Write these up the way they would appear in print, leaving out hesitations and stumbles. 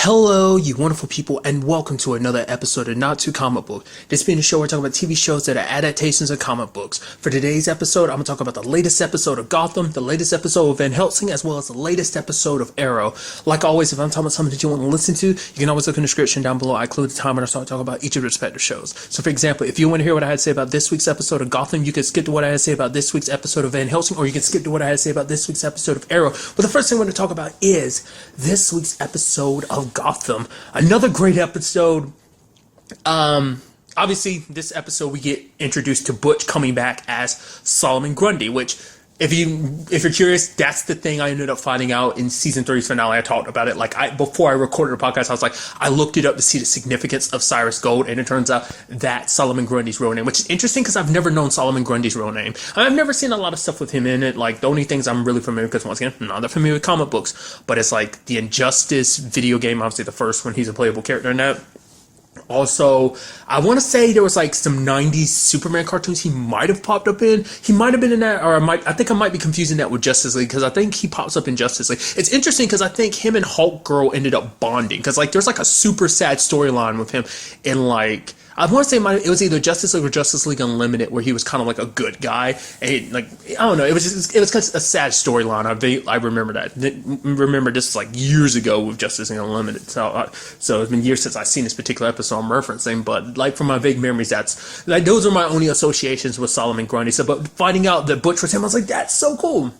Hello, you wonderful people, and welcome to another episode of Not Too Comic Book. This being a show we're talking about TV shows that are adaptations of comic books. For today's episode, I'm going to talk about the latest episode of Gotham, the latest episode of Van Helsing, as well as the latest episode of Arrow. Like always, if I'm talking about something that you want to listen to, you can always look in the description down below. I include the time when I start talking about each of the respective shows. So for example, if you want to hear what I had to say about this week's episode of Gotham, you can skip to what I had to say about this week's episode of Van Helsing, or you can skip to what I had to say about this week's episode of Arrow. But the first thing I want to talk about is this week's episode of Gotham. Another great episode. Obviously, this episode we get introduced to Butch coming back as Solomon Grundy, which, if you're curious, that's the thing I ended up finding out in season 3's finale. I talked about it. Before I recorded the podcast, I was like, I looked it up to see the significance of Cyrus Gold, and it turns out that's Solomon Grundy's real name, which is interesting because I've never known Solomon Grundy's real name. I've never seen a lot of stuff with him in it. Like, the only things I'm really familiar with, because once again, I'm not that familiar with comic books, but it's like the Injustice video game, obviously the first one, he's a playable character in that. Also, I want to say there was like some 90s Superman cartoons he might have popped up in. He might have been in that, or I think I might be confusing that with Justice League, because I think he pops up in Justice League. It's interesting because I think him and Hulk Girl ended up bonding, because like there's like a super sad storyline with him in like, I want to say it was either Justice League or Justice League Unlimited, where he was kind of like a good guy. And like, I don't know, it was kind of a sad storyline. I remember that. Remember this like years ago with Justice League Unlimited. So it's been years since I've seen this particular episode I'm referencing. But like from my vague memories, that's like those are my only associations with Solomon Grundy. So, but finding out that Butch was him, I was like, that's so cool.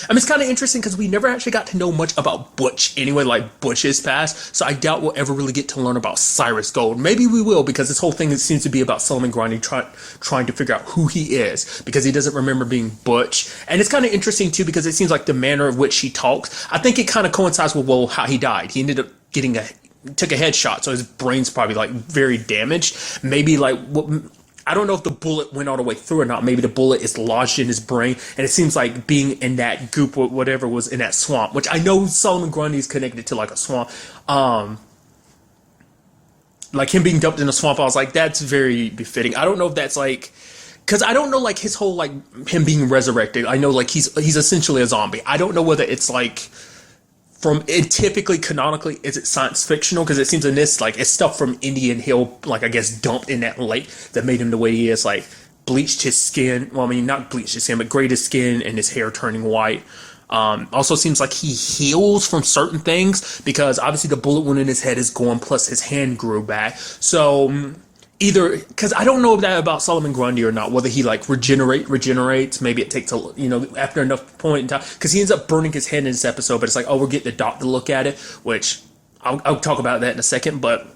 I mean, it's kind of interesting because we never actually got to know much about Butch anyway, like Butch's past. So I doubt we'll ever really get to learn about Cyrus Gold. Maybe we will, because this whole thing seems to be about Solomon Grundy trying to figure out who he is, because he doesn't remember being Butch. And it's kind of interesting too, because it seems like the manner of which he talks, I think it kind of coincides with, well, how he died. He ended up took a headshot, so his brain's probably like very damaged. Maybe like I don't know if the bullet went all the way through or not. Maybe the bullet is lodged in his brain, and it seems like being in that goop or whatever was in that swamp, which I know Solomon Grundy is connected to like a swamp. Like him being dumped in a swamp, I was like, that's very befitting. I don't know if that's like, because I don't know like his whole like him being resurrected. I know like he's essentially a zombie. I don't know whether it's like typically canonically is it science fictional, because it seems in this like it's stuff from Indian Hill, like I guess dumped in that lake that made him the way he is, like bleached his skin, well I mean not bleached his skin but grayed his skin and his hair turning white. Also seems like he heals from certain things, because obviously the bullet wound in his head is gone, plus his hand grew back. So either, because I don't know that about Solomon Grundy or not, whether he like regenerates. Maybe it takes after enough point in time, because he ends up burning his hand in this episode. But it's like, oh, we'll get the doc to look at it, which I'll talk about that in a second. But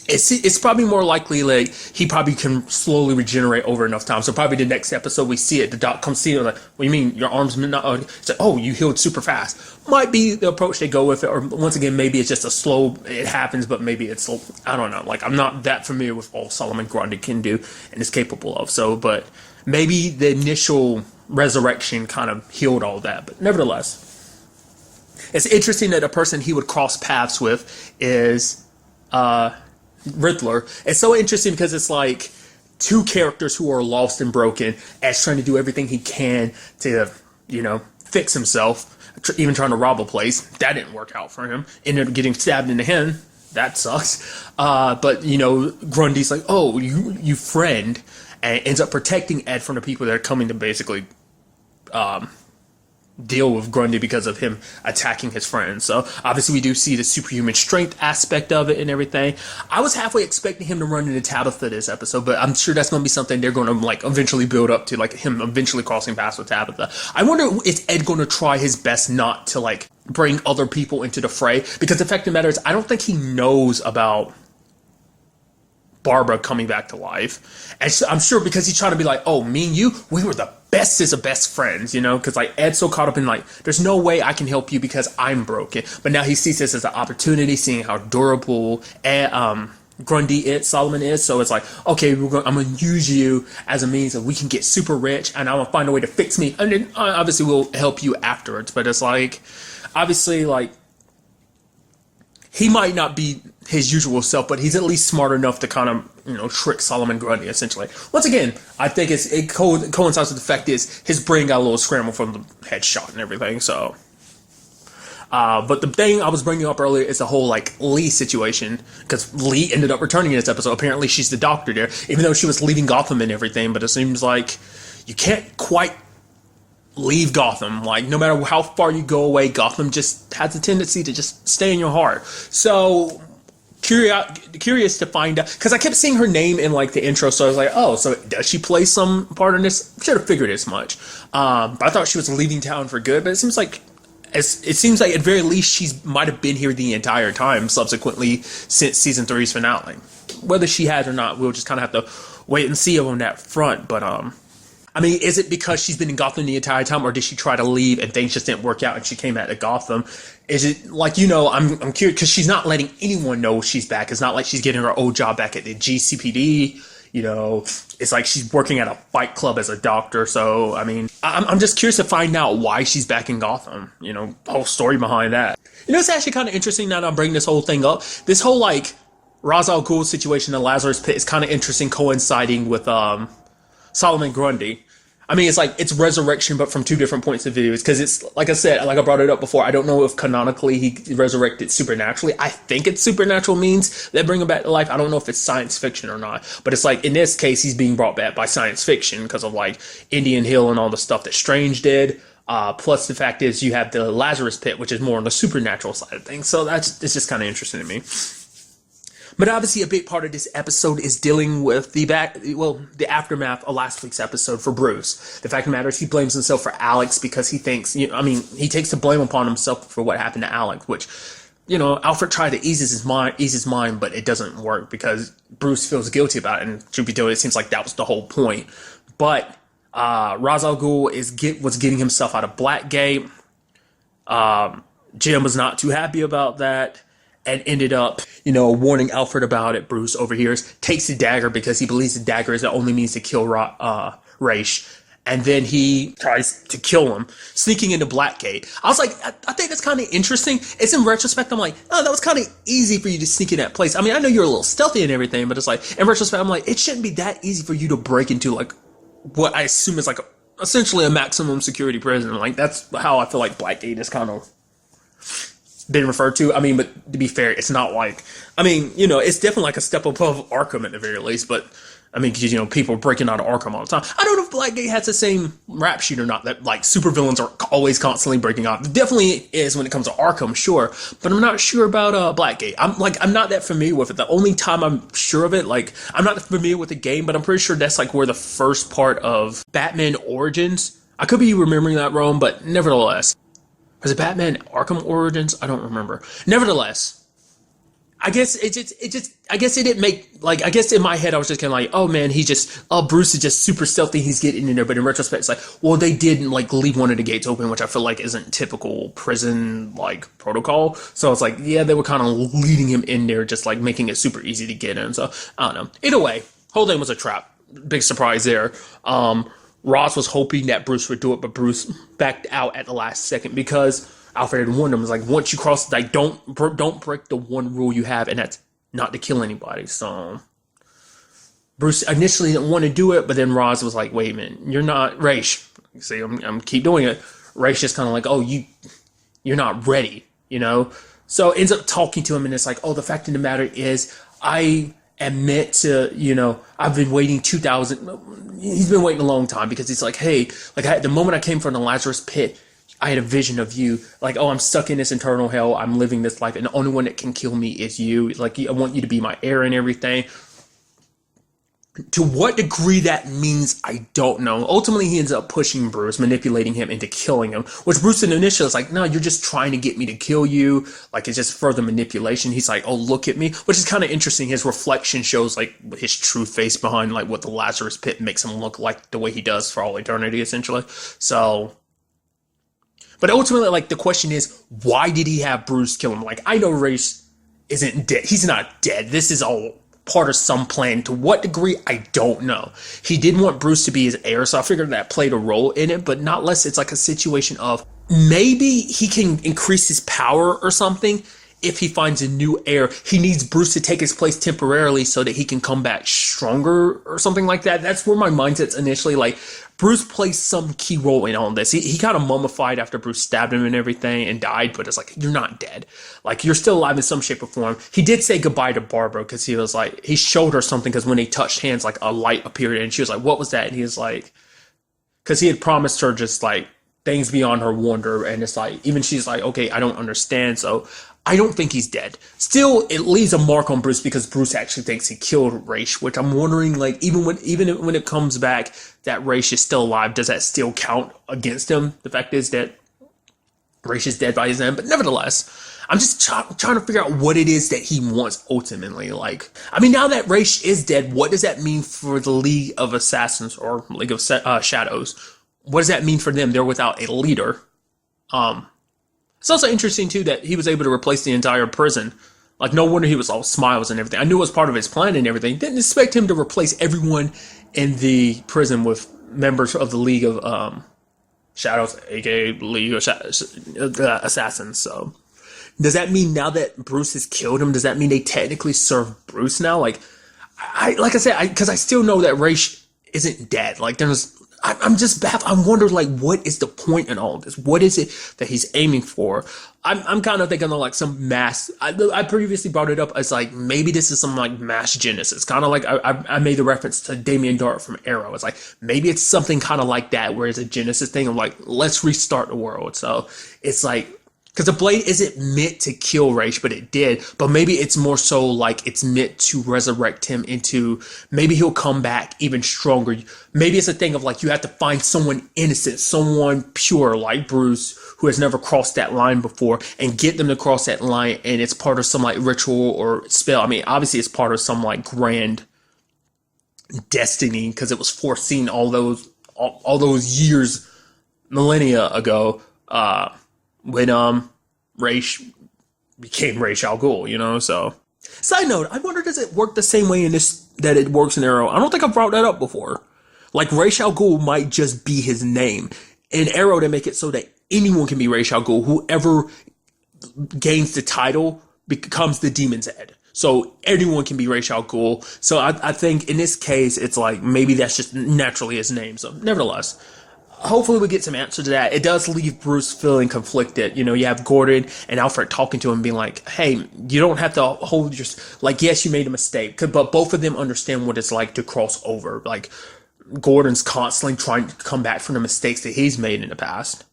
it's probably more likely like he probably can slowly regenerate over enough time. So probably the next episode we see it, the doc comes see it, like, what do you mean your arms not? It's like, oh, you healed super fast. Might be the approach they go with it, or once again maybe it's just a slow, it happens, but maybe it's, I don't know. Like I'm not that familiar with all Solomon Grundy can do and is capable of. So, but maybe the initial resurrection kind of healed all that. But nevertheless, it's interesting that a person he would cross paths with is Riddler. It's so interesting because it's like two characters who are lost and broken, as trying to do everything he can to, fix himself, even trying to rob a place. That didn't work out for him. Ended up getting stabbed in the hand. That sucks. But Grundy's like, oh, you friend, and ends up protecting Ed from the people that are coming to basically deal with Grundy because of him attacking his friends. So obviously we do see the superhuman strength aspect of it and everything. I was halfway expecting him to run into Tabitha this episode, but I'm sure that's going to be something they're going to like eventually build up to, like him eventually crossing paths with Tabitha. I wonder, is Ed going to try his best not to like bring other people into the fray? Because the fact of the matter is, I don't think he knows about Barbara coming back to life. And so I'm sure because he's trying to be like, oh, me and you, we were the bestest of best friends, because like Ed's so caught up in like, there's no way I can help you because I'm broken. But now he sees this as an opportunity, seeing how durable Solomon is. So it's like, okay, I'm going to use you as a means of we can get super rich, and I'm going to find a way to fix me. And then obviously we'll help you afterwards. But it's like, obviously, like, he might not be his usual self, but he's at least smart enough to kind of, trick Solomon Grundy, essentially. Once again, I think it coincides with the fact is his brain got a little scrambled from the headshot and everything, so But the thing I was bringing up earlier is the whole like Lee situation, because Lee ended up returning in this episode. Apparently she's the doctor there, even though she was leaving Gotham and everything. But it seems like you can't quite leave Gotham. Like, no matter how far you go away, Gotham just has a tendency to just stay in your heart. So curious to find out, because I kept seeing her name in like the intro, so I was like, oh, so does she play some part in this? Should have figured as much. But I thought she was leaving town for good, but it seems like at the very least she might have been here the entire time subsequently since season 3's finale. Whether she has or not, we'll just kind of have to wait and see on that front. But I mean, is it because she's been in Gotham the entire time, or did she try to leave and things just didn't work out and she came out to Gotham? Is it like, I'm curious, because she's not letting anyone know she's back. It's not like she's getting her old job back at the GCPD. It's like she's working at a fight club as a doctor. So, I mean, I'm just curious to find out why she's back in Gotham. The whole story behind that. It's actually kind of interesting now that I'm bringing this whole thing up. This whole, like, Ra's al Ghul situation in Lazarus Pit is kind of interesting, coinciding with Solomon Grundy. I mean, it's like, it's resurrection, but from two different points of view. Because it's, like I said, like I brought it up before, I don't know if canonically he resurrected supernaturally. I think it's supernatural means that bring him back to life. I don't know if it's science fiction or not. But it's like, in this case, he's being brought back by science fiction because of, like, Indian Hill and all the stuff that Strange did. Plus, the fact is, you have the Lazarus Pit, which is more on the supernatural side of things. So it's just kind of interesting to me. But obviously a big part of this episode is dealing with the aftermath of last week's episode for Bruce. The fact of the matter is he blames himself for Alex because he thinks, he takes the blame upon himself for what happened to Alex, which, Alfred tried to ease his mind, but it doesn't work because Bruce feels guilty about it. And truth be told, it seems like that was the whole point. But Ra's al Ghul was getting himself out of Blackgate. Jim was not too happy about that. And ended up, warning Alfred about it. Bruce overhears, takes the dagger because he believes the dagger is the only means to kill Ra's. And then he tries to kill him, sneaking into Blackgate. I was like, I think that's kind of interesting. It's in retrospect, I'm like, oh, that was kind of easy for you to sneak in that place. I mean, I know you're a little stealthy and everything, but it's like, in retrospect, I'm like, it shouldn't be that easy for you to break into, like, what I assume is, like, essentially a maximum security prison. Like, that's how I feel like Blackgate is kind of been referred to. I mean, but to be fair, it's not like, it's definitely like a step above Arkham at the very least, but I mean, because, people are breaking out of Arkham all the time. I don't know if Blackgate has the same rap sheet or not, that like supervillains are always constantly breaking out. It definitely is when it comes to Arkham, sure, but I'm not sure about Blackgate. I'm not that familiar with it. The only time I'm sure of it, like, I'm not familiar with the game, but I'm pretty sure that's like where the first part of Batman Origins, I could be remembering that wrong, but nevertheless. Was it Batman Arkham Origins? I don't remember. Nevertheless, I guess I guess it didn't make, like, I guess in my head I was just kind of like, oh man, Bruce is just super stealthy, he's getting in there, but in retrospect it's like, well, they didn't, like, leave one of the gates open, which I feel like isn't typical prison, like, protocol. So it's like, yeah, they were kind of leading him in there, just, like, making it super easy to get in. So, I don't know. Either way, whole thing was a trap. Big surprise there. Ross was hoping that Bruce would do it, but Bruce backed out at the last second because Alfred had warned him. It was like, once you cross, like, don't break the one rule you have, and that's not to kill anybody. So Bruce initially didn't want to do it, but then Ross was like, wait a minute, you're not Raish. See, I'm keep doing it. Raish just kind of like, oh, you're not ready, So ends up talking to him, and it's like, oh, the fact of the matter is, I am meant to, I've been waiting 2,000. He's been waiting a long time because he's like, hey, like, the moment I came from the Lazarus Pit, I had a vision of you. Like, oh, I'm stuck in this eternal hell. I'm living this life, and the only one that can kill me is you. Like, I want you to be my heir and everything. To what degree that means, I don't know. Ultimately, he ends up pushing Bruce, manipulating him into killing him, which Bruce initially is like, no, you're just trying to get me to kill you. Like, it's just further manipulation. He's like, oh, look at me, which is kind of interesting. His reflection shows, like, his true face behind, like, what the Lazarus Pit makes him look like the way he does for all eternity, essentially. So, but ultimately, like, the question is, why did he have Bruce kill him? Like, I know Race isn't dead. He's not dead. This is all part of some plan. To what degree, I don't know. He did want Bruce to be his heir, so I figured that played a role in it, but not less. It's like a situation of maybe he can increase his power or something if he finds a new heir, he needs Bruce to take his place temporarily so that he can come back stronger or something like that. That's where my mindset's initially like. Bruce plays some key role in all this. He kind of mummified after Bruce stabbed him and everything and died, but it's like, you're not dead. Like, you're still alive in some shape or form. He did say goodbye to Barbara because he was like, he showed her something because when they touched hands, like a light appeared and she was like, what was that? And he was like, because he had promised her just like things beyond her wonder. And it's like, even she's like, okay, I don't understand. So I don't think he's dead. Still, it leaves a mark on Bruce because Bruce actually thinks he killed Raish, which I'm wondering, like, even when it comes back that Raish is still alive, does that still count against him? The fact is that Raish is dead by his end, but nevertheless, I'm just trying to figure out what it is that he wants ultimately. Like, I mean, now that Raish is dead, what does that mean for the League of Assassins or League of Shadows? What does that mean for them? They're without a leader. It's also interesting, too, that he was able to replace the entire prison. Like, no wonder he was all smiles and everything. I knew it was part of his plan and everything. Didn't expect him to replace everyone in the prison with members of the League of Shadows, aka League of Assassins. So, does that mean now that Bruce has killed him, does that mean they technically serve Bruce now? Like I said, because I still know that Raish isn't dead. Like, I'm just baffled. I wonder, like, what is the point in all of this? What is it that he's aiming for? I'm kind of thinking of, like, some mass... I previously brought it up as, like, maybe this is some, like, mass genesis. Kind of like I made the reference to Damien Dart from Arrow. It's like, maybe it's something kind of like that, where it's a genesis thing of, like, let's restart the world. So, it's like... Because the blade isn't meant to kill Raish, but it did. But maybe it's more so like it's meant to resurrect him into, maybe he'll come back even stronger. Maybe it's a thing of like you have to find someone innocent, someone pure like Bruce, who has never crossed that line before, and get them to cross that line. And it's part of some like ritual or spell. I mean, obviously it's part of some like grand destiny because it was foreseen all those years, millennia ago. When Raish became Ra's al Ghul, you know, so. Side note, I wonder, does it work the same way in this that it works in Arrow? I don't think I've brought that up before. Like, Ra's al Ghul might just be his name. In Arrow, they make it so that anyone can be Ra's al Ghul. Whoever gains the title becomes the demon's head. So anyone can be Ra's al Ghul. So I think in this case, it's like maybe that's just naturally his name. So nevertheless, hopefully we get some answer to that. It does leave Bruce feeling conflicted. You know, you have Gordon and Alfred talking to him being like, hey, you don't have to hold your... Like, yes, you made a mistake. But both of them understand what it's like to cross over. Like, Gordon's constantly trying to come back from the mistakes that he's made in the past.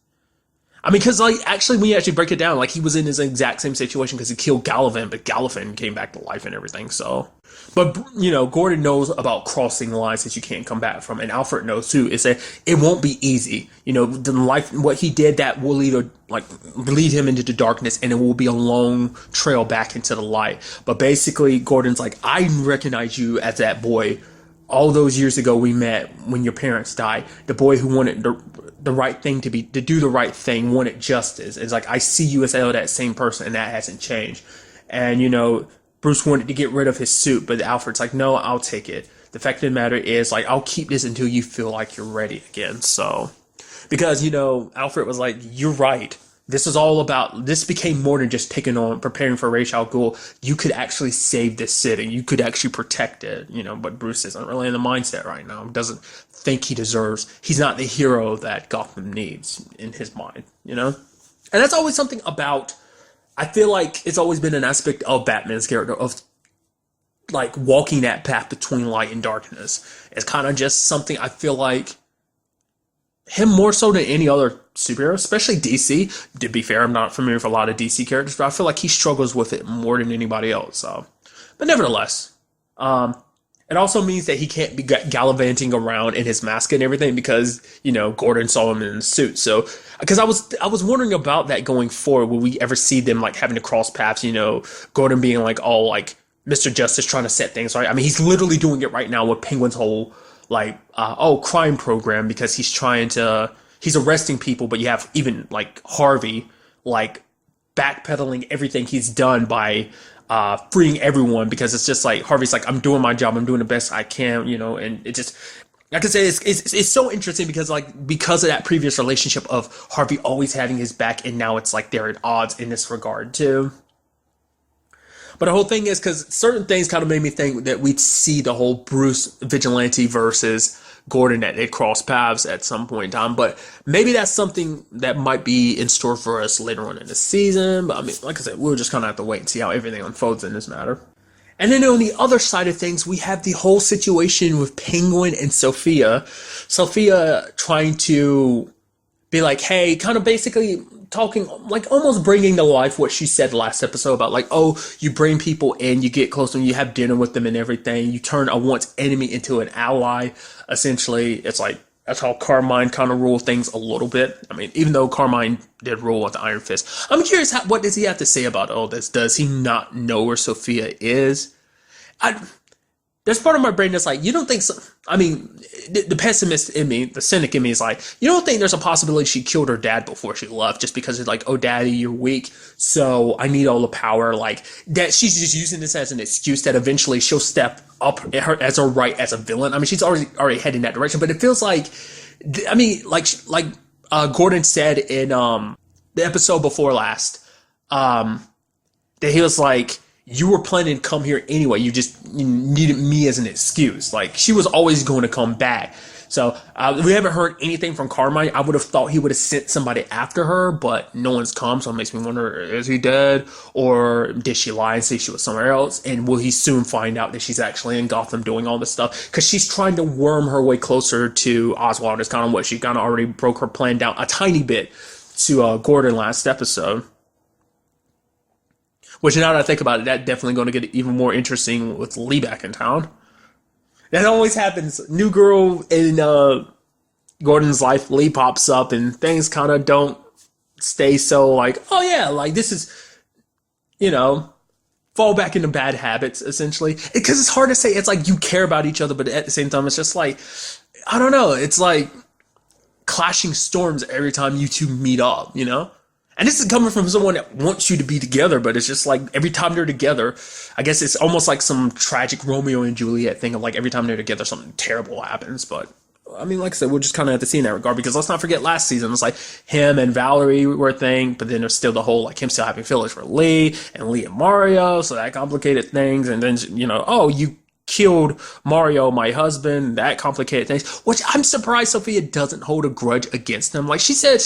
I mean, because, like, actually, when you actually break it down, like, he was in his exact same situation because he killed Gallivant, but Gallivant came back to life and everything, so... But, you know, Gordon knows about crossing lines that you can't come back from, and Alfred knows, too, is that it won't be easy. You know, the life, what he did, that will lead him into the darkness, and it will be a long trail back into the light. But basically, Gordon's like, I recognize you as that boy all those years ago we met when your parents died. The boy who wanted the right thing to do the right thing, wanted justice. It's like, I see you as that same person, and that hasn't changed. And, you know, Bruce wanted to get rid of his suit, but Alfred's like, no, I'll take it. The fact of the matter is, like, I'll keep this until you feel like you're ready again. So, because, you know, Alfred was like, you're right. This became more than just preparing for Ra's al Ghul. You could actually save this city. You could actually protect it, you know, but Bruce isn't really in the mindset right now. Doesn't think he's not the hero that Gotham needs in his mind, you know? And that's always something about, I feel like it's always been an aspect of Batman's character of like walking that path between light and darkness. It's kind of just something I feel like him more so than any other superhero, especially DC. To be fair, I'm not familiar with a lot of DC characters, but I feel like he struggles with it more than anybody else. So, but nevertheless, it also means that he can't be gallivanting around in his mask and everything because, you know, Gordon saw him in a suit. So, because I was wondering about that going forward. Will we ever see them like having to cross paths? You know, Gordon being like all like Mr. Justice trying to set things right. I mean, he's literally doing it right now with Penguin's whole like crime program because he's arresting people, but you have even like Harvey like backpedaling everything he's done by freeing everyone because it's just like Harvey's like, I'm doing my job, I'm doing the best I can, you know, and it just, like I say, it's so interesting because of that previous relationship of Harvey always having his back, and now it's like they're at odds in this regard too. But the whole thing is because certain things kind of made me think that we'd see the whole Bruce Vigilante versus Gordon, that they cross paths at some point in time. But maybe that's something that might be in store for us later on in the season. But I mean, like I said, we'll just kind of have to wait and see how everything unfolds in this matter. And then on the other side of things, we have the whole situation with Penguin and Sophia. Sophia trying to be like, hey, kind of basically talking, like almost bringing to life what she said last episode about like, oh, you bring people in, you get close to them, you have dinner with them and everything. You turn a once enemy into an ally. Essentially, it's like, that's how Carmine kind of ruled things a little bit. I mean, even though Carmine did rule with the Iron Fist. I'm curious, what does he have to say about all this? Does he not know where Sophia is? There's part of my brain that's like, you don't think so? I mean, the pessimist in me, the cynic in me is like, you don't think there's a possibility she killed her dad before she left just because it's like, oh, daddy, you're weak, so I need all the power. Like, that she's just using this as an excuse that eventually she'll step up as her right as a villain. I mean, she's already heading that direction, but it feels like, I mean, like Gordon said in the episode before last, that he was like, you were planning to come here anyway. You needed me as an excuse. Like, she was always going to come back. So we haven't heard anything from Carmine. I would have thought he would have sent somebody after her, but no one's come. So it makes me wonder, is he dead? Or did she lie and say she was somewhere else? And will he soon find out that she's actually in Gotham doing all this stuff? Because she's trying to worm her way closer to Oswald. It's kind of what she kind of already broke her plan down a tiny bit to Gordon last episode. Which, now that I think about it, that's definitely going to get even more interesting with Lee back in town. That always happens. New girl in Gordon's life, Lee pops up, and things kind of don't stay so like, oh yeah, like this is, fall back into bad habits, essentially. Because it's hard to say. It's like you care about each other, but at the same time, it's just like, I don't know. It's like clashing storms every time you two meet up, And this is coming from someone that wants you to be together, but it's just like every time they're together, I guess it's almost like some tragic Romeo and Juliet thing of like every time they're together, something terrible happens. But I mean, like I said, we'll just kind of have to see in that regard, because let's not forget last season, it's like him and Valerie were a thing, but then there's still the whole like him still having feelings for Lee and Mario, so that complicated things. And then, oh, you killed Mario, my husband, that complicated things, which I'm surprised Sophia doesn't hold a grudge against him. Like, she said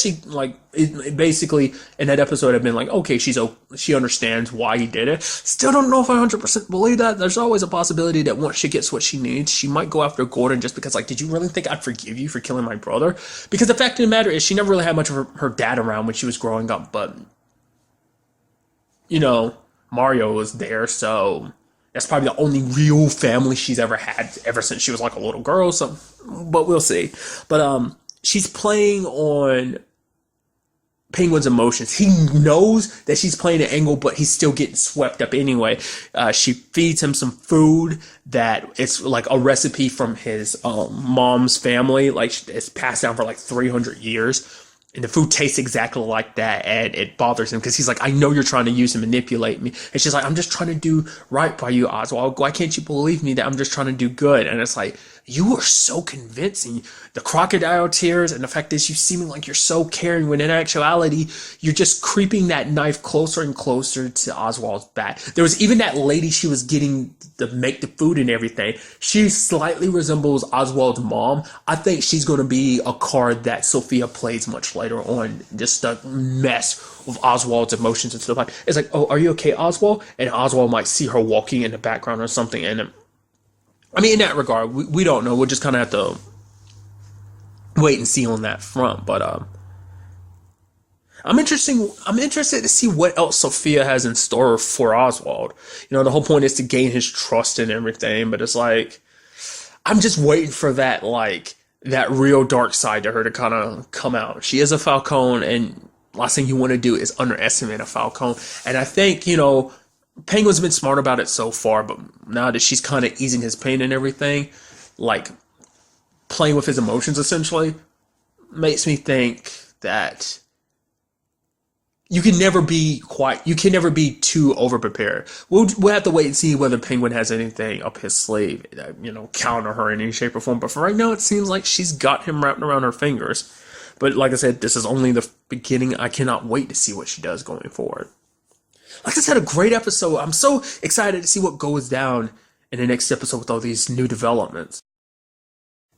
basically in that episode had been like, okay, she understands why he did it. Still don't know if I 100% believe that. There's always a possibility that once she gets what she needs, she might go after Gordon just because, like, did you really think I'd forgive you for killing my brother? Because the fact of the matter is, she never really had much of her dad around when she was growing up, but Mario was there, so that's probably the only real family she's ever had ever since she was like a little girl. So, but we'll see. But she's playing on Penguin's emotions. He knows that she's playing an angle, but he's still getting swept up anyway. She feeds him some food that it's like a recipe from his mom's family. Like, it's passed down for like 300 years. And the food tastes exactly like that, and it bothers him because he's like, I know you're trying to use and manipulate me. And she's like, I'm just trying to do right by you, Oswald. Why can't you believe me that I'm just trying to do good? And it's like, you are so convincing. The crocodile tears and the fact is you seeming like you're so caring, when in actuality, you're just creeping that knife closer and closer to Oswald's back. There was even that lady she was getting to make the food and everything. She slightly resembles Oswald's mom. I think she's going to be a card that Sophia plays much later on. Just a mess with Oswald's emotions and stuff like. It's like, oh, are you okay, Oswald? And Oswald might see her walking in the background or something, and I mean, in that regard, we don't know. We'll just kind of have to wait and see on that front. But I'm interested to see what else Sophia has in store for Oswald. The whole point is to gain his trust and everything. But it's like, I'm just waiting for that, like, that real dark side to her to kind of come out. She is a Falcone, and last thing you want to do is underestimate a Falcone. And I think, Penguin's been smart about it so far, but now that she's kind of easing his pain and everything, like playing with his emotions essentially, makes me think that you can never be too overprepared. We'll have to wait and see whether Penguin has anything up his sleeve, counter her in any shape or form. But for right now, it seems like she's got him wrapped around her fingers. But like I said, this is only the beginning. I cannot wait to see what she does going forward. Like I said, a great episode. I'm so excited to see what goes down in the next episode with all these new developments.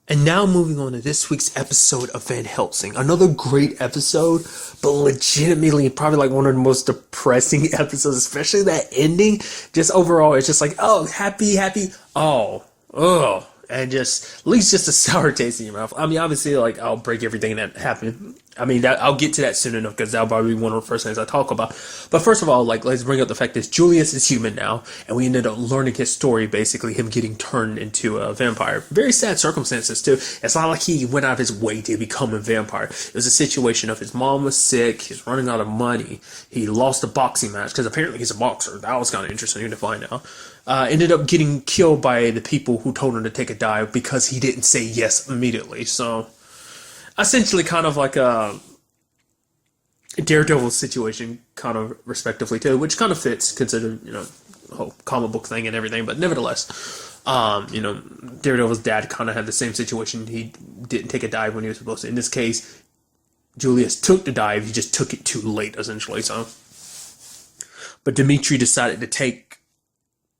And now moving on to this week's episode of Van Helsing. Another great episode, but legitimately probably like one of the most depressing episodes, especially that ending. Just overall, it's just like, oh, happy, oh, ugh. And just, at least just a sour taste in your mouth. I mean, obviously, like, I'll break everything that happened. I mean, I'll get to that soon enough, because that'll probably be one of the first things I talk about. But first of all, like, let's bring up the fact that Julius is human now, and we ended up learning his story, basically, him getting turned into a vampire. Very sad circumstances, too. It's not like he went out of his way to become a vampire. It was a situation of his mom was sick, he's running out of money, he lost a boxing match, because apparently he's a boxer. That was kind of interesting to find out. Ended up getting killed by the people who told him to take a dive because he didn't say yes immediately. So, essentially kind of like a Daredevil situation, kind of respectively too, which kind of fits considering, the whole comic book thing and everything. But nevertheless, Daredevil's dad kind of had the same situation. He didn't take a dive when he was supposed to. In this case, Julius took the dive. He just took it too late, essentially. So, but Dimitri decided to take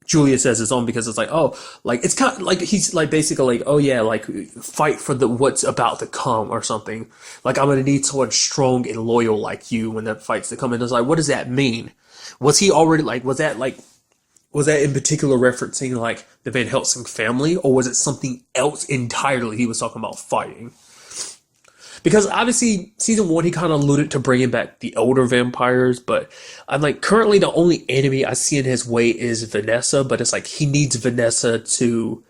Julius as his own, because it's like, oh, like, it's kind of like, he's like basically like, oh yeah, like, fight for the what's about to come or something. Like, I'm gonna need someone strong and loyal like you when that fight's to come. And it's like, what does that mean? Was he already like, was that in particular referencing like the Van Helsing family, or was it something else entirely he was talking about fighting? Because obviously, season 1, he kind of alluded to bringing back the older vampires, but I'm like, currently the only enemy I see in his way is Vanessa, but it's like, he needs Vanessa to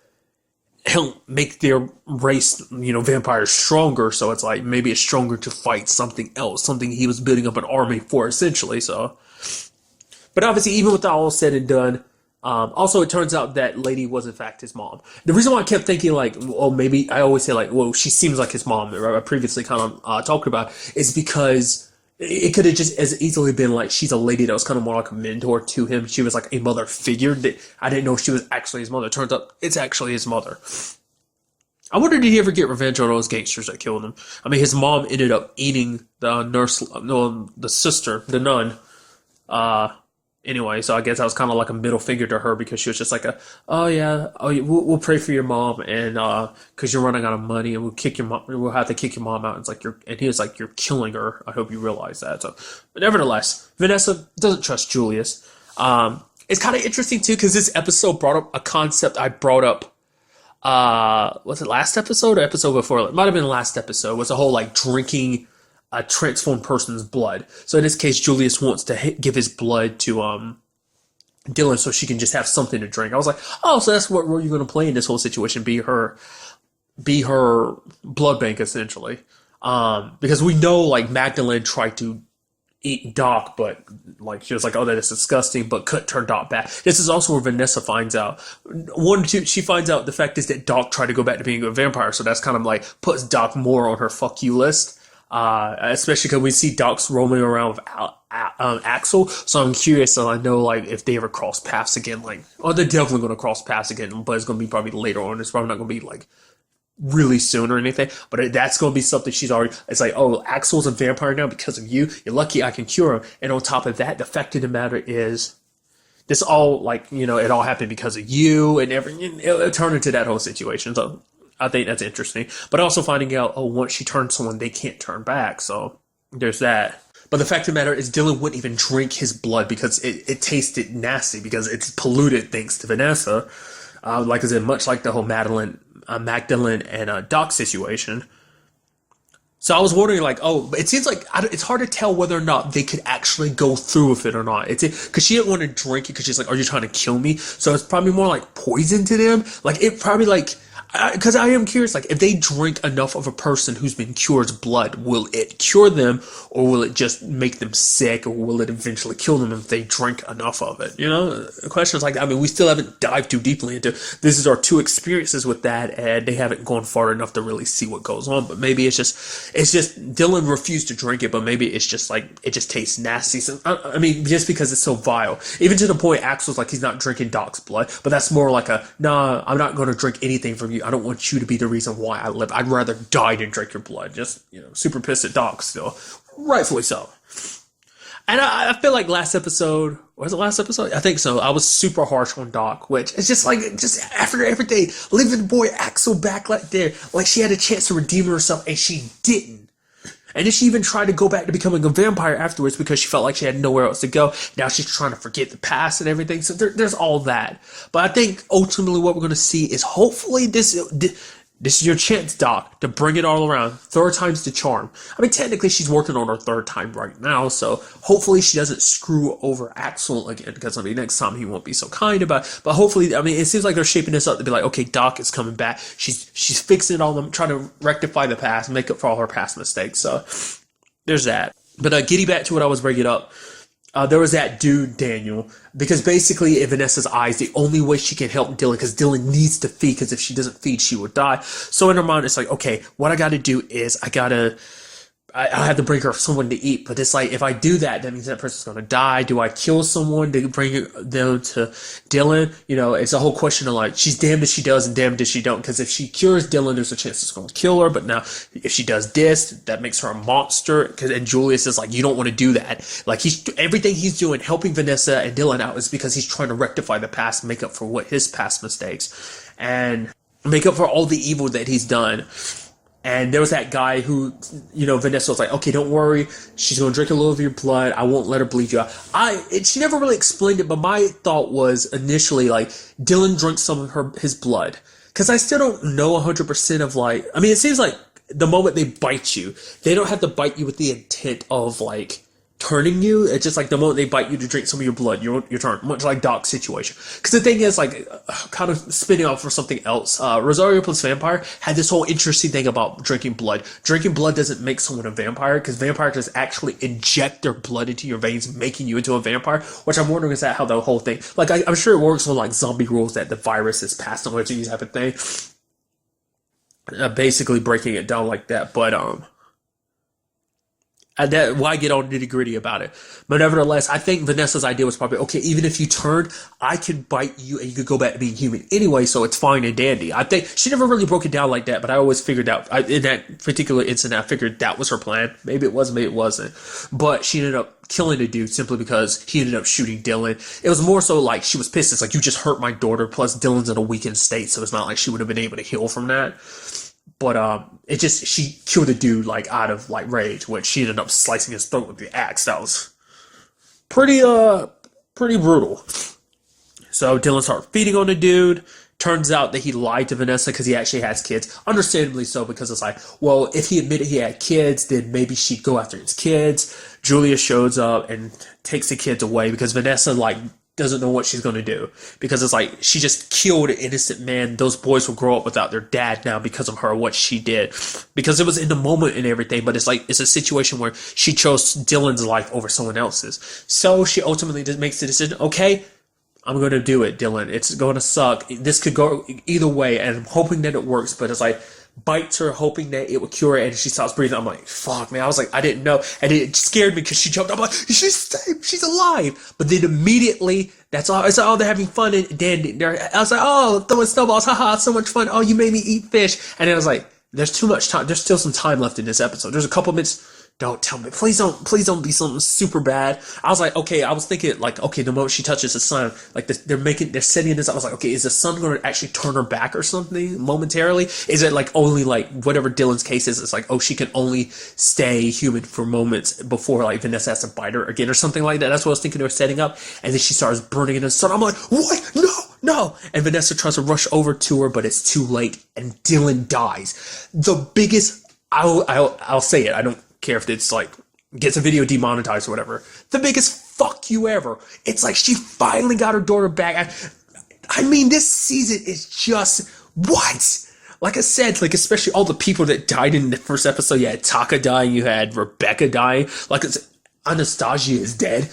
help make their race, vampires stronger, so it's like, maybe it's stronger to fight something else, something he was building up an army for, essentially, so. But obviously, even with that all said and done, also, it turns out that lady was in fact his mom. The reason why I kept thinking like, well, maybe I always say like, well, she seems like his mom. I previously kind of talked about is because it could have just as easily been like she's a lady that was kind of more like a mentor to him. She was like a mother figure that I didn't know she was actually his mother. It turns out it's actually his mother. I wonder, did he ever get revenge on those gangsters that killed him? I mean, his mom ended up eating the nurse, no, the sister, the nun. Anyway, so I guess I was kind of like a middle finger to her, because she was just like we'll pray for your mom, and because you're running out of money, and we'll have to kick your mom out. And it's like and he was like, you're killing her. I hope you realize that. So, but nevertheless, Vanessa doesn't trust Julius. It's kind of interesting too, because this episode brought up a concept I brought up. Was it last episode or episode before? It might have been the last episode. Was the whole like drinking a transformed person's blood. So in this case, Julius wants to give his blood to Dylan so she can just have something to drink. I was like, oh, so that's what role you're going to play in this whole situation? Be her blood bank, essentially. Because we know like Magdalene tried to eat Doc, but like she was like, oh, that is disgusting, but couldn't turn Doc back. This is also where Vanessa finds out. She finds out the fact is that Doc tried to go back to being a vampire, so that's kind of like puts Doc more on her fuck you list. Especially because we see Doc's roaming around with Axel, so I'm curious. So I know like if they ever cross paths again, like, oh, they're definitely going to cross paths again, but it's going to be probably later on. It's probably not going to be like really soon or anything, but that's going to be something she's already. It's like, oh, Axel's a vampire now because of you. You're lucky I can cure him. And on top of that, the fact of the matter is, this all like it all happened because of you, and everything. It turned into that whole situation. So I think that's interesting. But also finding out, oh, once she turns someone, they can't turn back. So there's that. But the fact of the matter is, Dylan wouldn't even drink his blood because it tasted nasty, because it's polluted thanks to Vanessa. Like I said, much like the whole Magdalene and Doc situation. So I was wondering, like, oh, it seems like it's hard to tell whether or not they could actually go through with it or not. Because she didn't want to drink it because she's like, are you trying to kill me? So it's probably more like poison to them. Like, it probably like... Because I am curious, like, if they drink enough of a person who's been cured's blood, will it cure them, or will it just make them sick, or will it eventually kill them if they drink enough of it? The question is like, I mean, we still haven't dived too deeply into, this is our 2 experiences with that, and they haven't gone far enough to really see what goes on, but maybe it's just, Dylan refused to drink it, but maybe it's just like, it just tastes nasty. So, I mean, just because it's so vile. Even to the point, Axel's like, he's not drinking Doc's blood, but that's more like nah, I'm not going to drink anything from you. I don't want you to be the reason why I live. I'd rather die than drink your blood. Just, super pissed at Doc still. Rightfully so. And I feel like last episode, Was it last episode? I think so. I was super harsh on Doc, which is just like, just after everything, leaving the boy Axel back like there, like she had a chance to redeem herself and she didn't. And then she even tried to go back to becoming a vampire afterwards because she felt like she had nowhere else to go. Now she's trying to forget the past and everything. So there's all that. But I think ultimately what we're going to see is hopefully this is your chance, Doc, to bring it all around. Third time's the charm. I mean, technically, she's working on her third time right now, so hopefully she doesn't screw over Axel again, because, I mean, next time he won't be so kind about it. But hopefully, I mean, it seems like they're shaping this up to be like, okay, Doc is coming back. She's fixing it all, trying to rectify the past, make up for all her past mistakes. So there's that. But getting back to what I was bringing up, there was that dude, Daniel, because basically in Vanessa's eyes, the only way she can help Dylan, because Dylan needs to feed, because if she doesn't feed, she will die. So in her mind, it's like, okay, what I got to do is I have to bring her someone to eat, but it's like, if I do that, that means that person's going to die. Do I kill someone to bring them to Dylan? You know, it's a whole question of like, she's damned if she does and damned if she don't, because if she cures Dylan, there's a chance it's going to kill her, but now if she does this, that makes her a monster, and Julius is like, you don't want to do that. Like, everything he's doing, helping Vanessa and Dylan out, is because he's trying to rectify the past, make up for what his past mistakes, and make up for all the evil that he's done. And there was that guy who, you know, Vanessa was like, okay, don't worry. She's going to drink a little of your blood. I won't let her bleed you out. She never really explained it, but my thought was initially like, Dylan drank some of his blood. Because I still don't know 100% of like, I mean, it seems like the moment they bite you, they don't have to bite you with the intent of like turning you. It's just like the moment they bite you to drink some of your blood, your turn, much like Doc's situation. Because the thing is, like, kind of spinning off for something else, Rosario plus Vampire had this whole interesting thing about drinking blood. Drinking blood doesn't make someone a vampire, because vampires actually inject their blood into your veins, making you into a vampire, which I'm wondering, is that how the whole thing, like, I'm sure it works on like zombie rules, that the virus is passed on to you type of thing. Basically breaking it down like that, but why get all nitty gritty about it? But nevertheless, I think Vanessa's idea was probably, okay, even if you turn, I can bite you and you could go back to being human anyway, so it's fine and dandy. I think she never really broke it down like that, but I always figured out, in that particular incident, I figured that was her plan. Maybe it was, maybe it wasn't. But she ended up killing the dude simply because he ended up shooting Dylan. It was more so like she was pissed. It's like, you just hurt my daughter, plus Dylan's in a weakened state, so it's not like she would have been able to heal from that. But she killed the dude like out of like rage, when she ended up slicing his throat with the axe. That was pretty brutal. So Dylan started feeding on the dude. Turns out that he lied to Vanessa because he actually has kids. Understandably so, because it's like, well, if he admitted he had kids, then maybe she'd go after his kids. Julia shows up and takes the kids away because Vanessa like doesn't know what she's going to do, because it's like, she just killed an innocent man. Those boys will grow up without their dad now because of her, what she did, because it was in the moment and everything, but it's like, it's a situation where she chose Dylan's life over someone else's. So she ultimately just makes the decision, okay, I'm going to do it, Dylan. It's going to suck. This could go either way, and I'm hoping that it works, but it's like, bites her, hoping that it would cure her, and she stops breathing. I'm like, fuck, man. I was like, I didn't know. And it scared me because she jumped. I'm like, she's alive. But then immediately, it's all they're having fun. And then I was like, oh, throwing snowballs. Haha, so much fun. Oh, you made me eat fish. And then I was like, there's too much time. There's still some time left in this episode. There's a couple minutes. Don't tell me. Please don't be something super bad. I was like, okay, I was thinking like, okay, the moment she touches the sun, like they're setting this up. I was like, okay, is the sun going to actually turn her back or something momentarily? Is it like only like whatever Dylan's case is? It's like, oh, she can only stay human for moments before like Vanessa has to bite her again or something like that. That's what I was thinking they were setting up. And then she starts burning in the sun. I'm like, what? No. And Vanessa tries to rush over to her, but it's too late. And Dylan dies. The biggest, I'll say it. I don't care if it's like gets a video demonetized or whatever. The biggest fuck you ever. It's like she finally got her daughter back. I mean, this season is just what? Like I said, like especially all the people that died in the first episode. You had Taka dying, you had Rebecca dying. Like Anastasia is dead.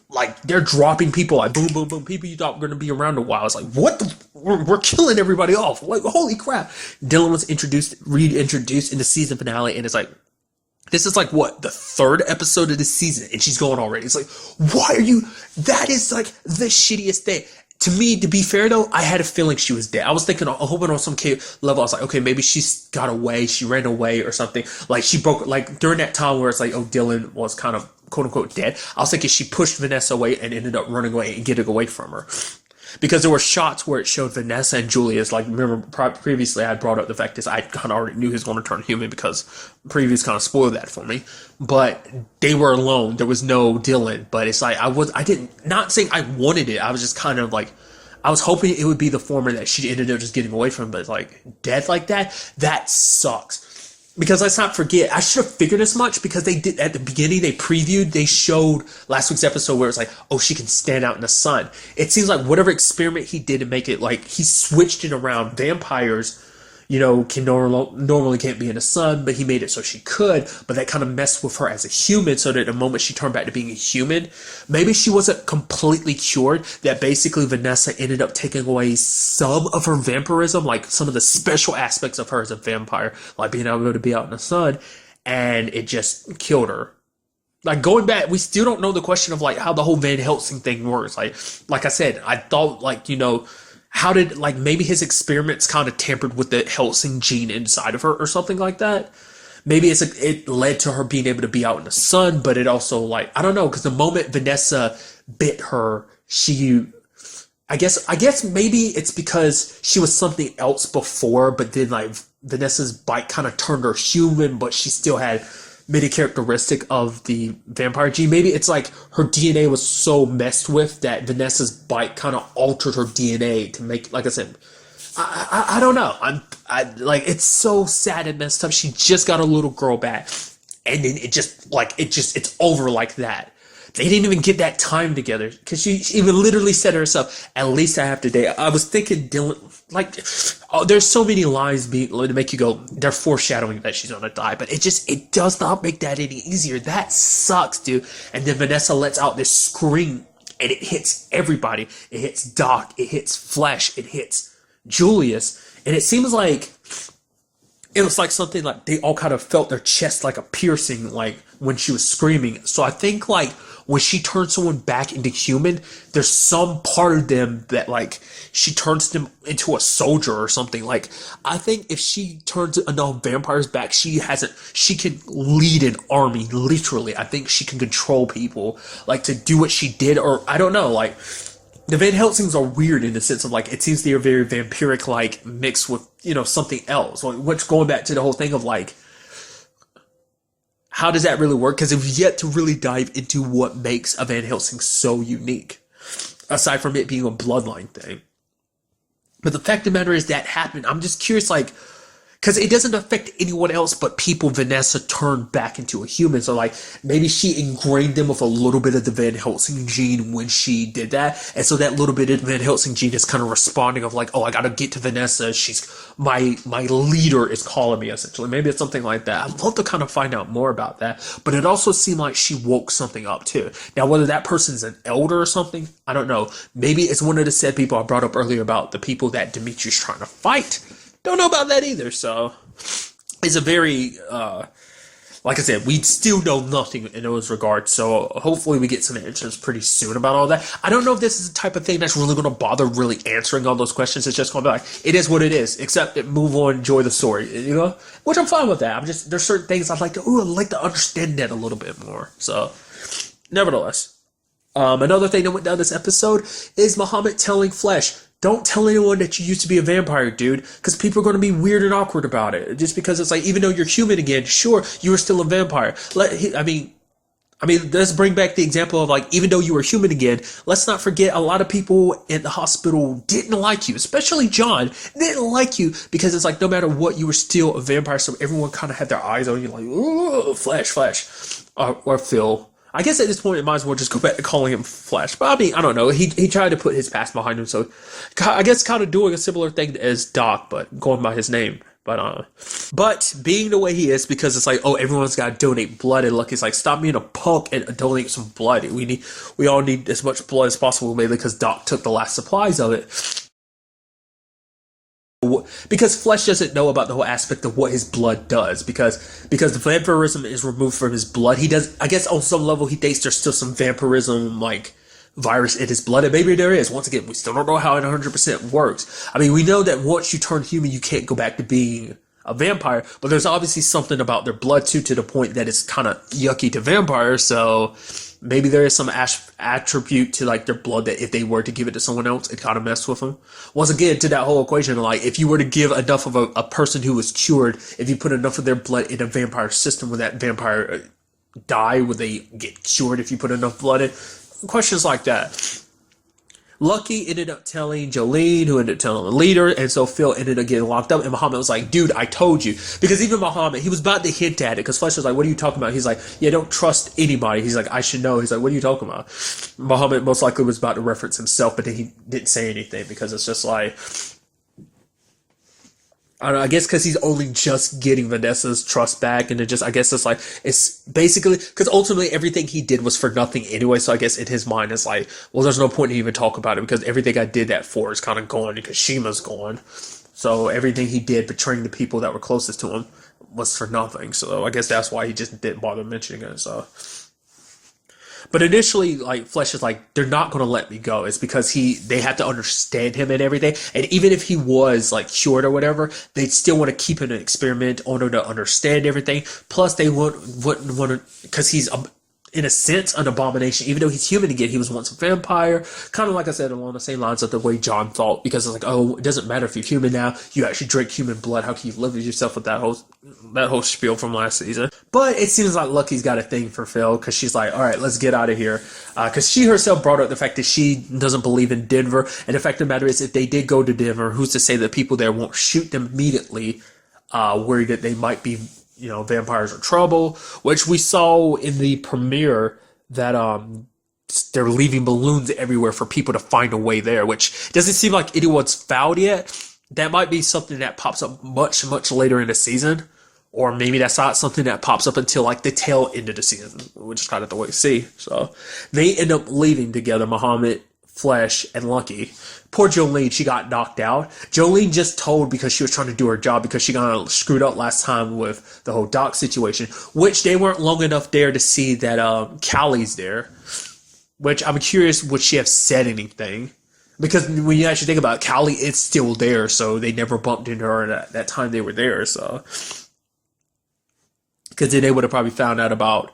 Like they're dropping people like boom, boom, boom. People you thought were going to be around a while. It's like, what? We're killing everybody off. Like holy crap. Dylan was reintroduced in the season finale, and it's like, this is like what, the third episode of the season, and she's going already. It's like, why are you? That is like the shittiest thing. To me, to be fair though, I had a feeling she was dead. I was thinking, hoping on some level, I was like, okay, maybe she's got away, she ran away or something. Like she broke, like during that time where it's like, oh, Dylan was kind of quote unquote dead. I was thinking she pushed Vanessa away and ended up running away and getting away from her. Because there were shots where it showed Vanessa and Julius, like, remember, previously I had brought up the fact that I kind of already knew he was going to turn human because previous kind of spoiled that for me. But they were alone. There was no Dylan. But it's like, not saying I wanted it. I was just kind of like, I was hoping it would be the former that she ended up just getting away from. But like, death like that sucks. Because let's not forget, I should have figured as much because they did at the beginning, they showed last week's episode where it's like, oh, she can stand out in the sun. It seems like whatever experiment he did to make it like, he switched it around. Vampires, can normally can't be in the sun, but he made it so she could, but that kind of messed with her as a human, so that the moment she turned back to being a human, maybe she wasn't completely cured, that basically Vanessa ended up taking away some of her vampirism, like some of the special aspects of her as a vampire, like being able to be out in the sun, and it just killed her. Like, going back, we still don't know the question of like how the whole Van Helsing thing works. Like I said, I thought how did, like, maybe his experiments kind of tampered with the Helsing gene inside of her or something like that? Maybe it led to her being able to be out in the sun, but it also, like, I don't know, because the moment Vanessa bit her, I guess maybe it's because she was something else before, but then, like, Vanessa's bite kind of turned her human, but she still had many characteristic of the vampire gene. Maybe it's like her DNA was so messed with that Vanessa's bite kind of altered her DNA to make, like I said, I don't know. Like, it's so sad and messed up. She just got a little girl back, and then it's over like that. They didn't even get that time together, because she even literally said herself, at least I have today. I was thinking Dylan, like, there's so many lines to make you go, they're foreshadowing that she's gonna die, but it does not make that any easier. That sucks, dude. And then Vanessa lets out this scream, and it hits everybody. It hits Doc, it hits Flesh, it hits Julius, and it seems like it was like something like they all kind of felt their chest like a piercing, like when she was screaming. So I think, like, when she turns someone back into human, there's some part of them that, like, she turns them into a soldier or something. Like, I think if she turns enough vampires back, she can lead an army, literally. I think she can control people, like, to do what she did, or I don't know, like, the Van Helsings are weird in the sense of, like, it seems they are very vampiric, like, mixed with, something else. Like, what's going back to the whole thing of, like, how does that really work? Because we've yet to really dive into what makes a Van Helsing so unique, aside from it being a bloodline thing. But the fact of the matter is that happened. I'm just curious, like, because it doesn't affect anyone else but people Vanessa turned back into a human. So, like, maybe she ingrained them with a little bit of the Van Helsing gene when she did that. And so that little bit of Van Helsing gene is kind of responding of, like, oh, I gotta get to Vanessa. She's, my leader is calling me, essentially. Maybe it's something like that. I'd love to kind of find out more about that. But it also seemed like she woke something up, too. Now, whether that person's an elder or something, I don't know. Maybe it's one of the said people I brought up earlier about the people that Dimitri's trying to fight. Don't know about that either, so it's a very, like I said, we still know nothing in those regards, so hopefully we get some answers pretty soon about all that. I don't know if this is the type of thing that's really going to bother really answering all those questions. It's just going to be like, it is what it is, accept it, move on, enjoy the story, which I'm fine with that. There's certain things I'd like to understand that a little bit more, so nevertheless. Another thing that went down this episode is Muhammad telling Flesh, don't tell anyone that you used to be a vampire, dude, because people are going to be weird and awkward about it. Just because it's like, even though you're human again, sure, you were still a vampire. I mean, let's bring back the example of, like, even though you were human again, let's not forget a lot of people in the hospital didn't like you, especially John, didn't like you, because it's like, no matter what, you were still a vampire, so everyone kind of had their eyes on you, like, ooh, Flesh, or Phil. I guess at this point, it might as well just go back to calling him Flash. But I mean, I don't know. He tried to put his past behind him, so I guess kind of doing a similar thing as Doc, but going by his name. But being the way he is, because it's like, oh, everyone's got to donate blood, and Lucky's like, stop being a punk and donate some blood. We all need as much blood as possible, mainly because Doc took the last supplies of it. Because Flesh doesn't know about the whole aspect of what his blood does, because the vampirism is removed from his blood. He does, I guess on some level he thinks there's still some vampirism like virus in his blood, and maybe there is. Once again, we still don't know how it 100% works. I mean, we know that once you turn human, you can't go back to being a vampire, but there's obviously something about their blood too, to the point that it's kind of yucky to vampires. So maybe there is some attribute to like their blood that if they were to give it to someone else, it kind of messed with them. Once again, to that whole equation, like if you were to give enough of a person who was cured, if you put enough of their blood in a vampire system, would that vampire die? Would they get cured if you put enough blood in? Questions like that. Lucky ended up telling Jolene, who ended up telling the leader, and so Phil ended up getting locked up, and Muhammad was like, dude, I told you. Because even Muhammad, he was about to hint at it, because Fletcher was like, what are you talking about? He's like, yeah, don't trust anybody. He's like, I should know. He's like, what are you talking about? Muhammad most likely was about to reference himself, but then he didn't say anything, because it's just like, I don't know, I guess because he's only just getting Vanessa's trust back, and it just, I guess it's like, it's basically, because ultimately everything he did was for nothing anyway, so I guess in his mind it's like, well, there's no point to even talk about it, because everything I did that for is kind of gone, because Shima's gone. So everything he did betraying the people that were closest to him was for nothing, so I guess that's why he just didn't bother mentioning it, so. But initially, like, Flesh is like, they're not going to let me go. It's because they have to understand him and everything. And even if he was, like, cured or whatever, they'd still want to keep him an experiment on him to understand everything. Plus, they wouldn't want to, because he's, in a sense, an abomination. Even though he's human again, he was once a vampire. Kind of like I said, along the same lines of the way John thought. Because it's like, oh, it doesn't matter if you're human now. You actually drink human blood. How can you live with yourself with that whole spiel from last season? But it seems like Lucky's got a thing for Phil. Because she's like, all right, let's get out of here. Because she herself brought up the fact that she doesn't believe in Denver. And the fact of the matter is, if they did go to Denver, who's to say that people there won't shoot them immediately, worried that they might be, vampires are trouble, which we saw in the premiere that they're leaving balloons everywhere for people to find a way there, which doesn't seem like anyone's found yet. That might be something that pops up much, much later in the season, or maybe that's not something that pops up until like the tail end of the season. We'll just kind of have to wait and see. So they end up leaving together, Muhammad, Flesh, and Lucky. Poor Jolene, she got knocked out. Jolene just told because she was trying to do her job, because she got screwed up last time with the whole Doc situation, which they weren't long enough there to see that Callie's there. Which I'm curious, would she have said anything? Because when you actually think about it, Callie is still there, so they never bumped into her at that time they were there. So, because then they would have probably found out about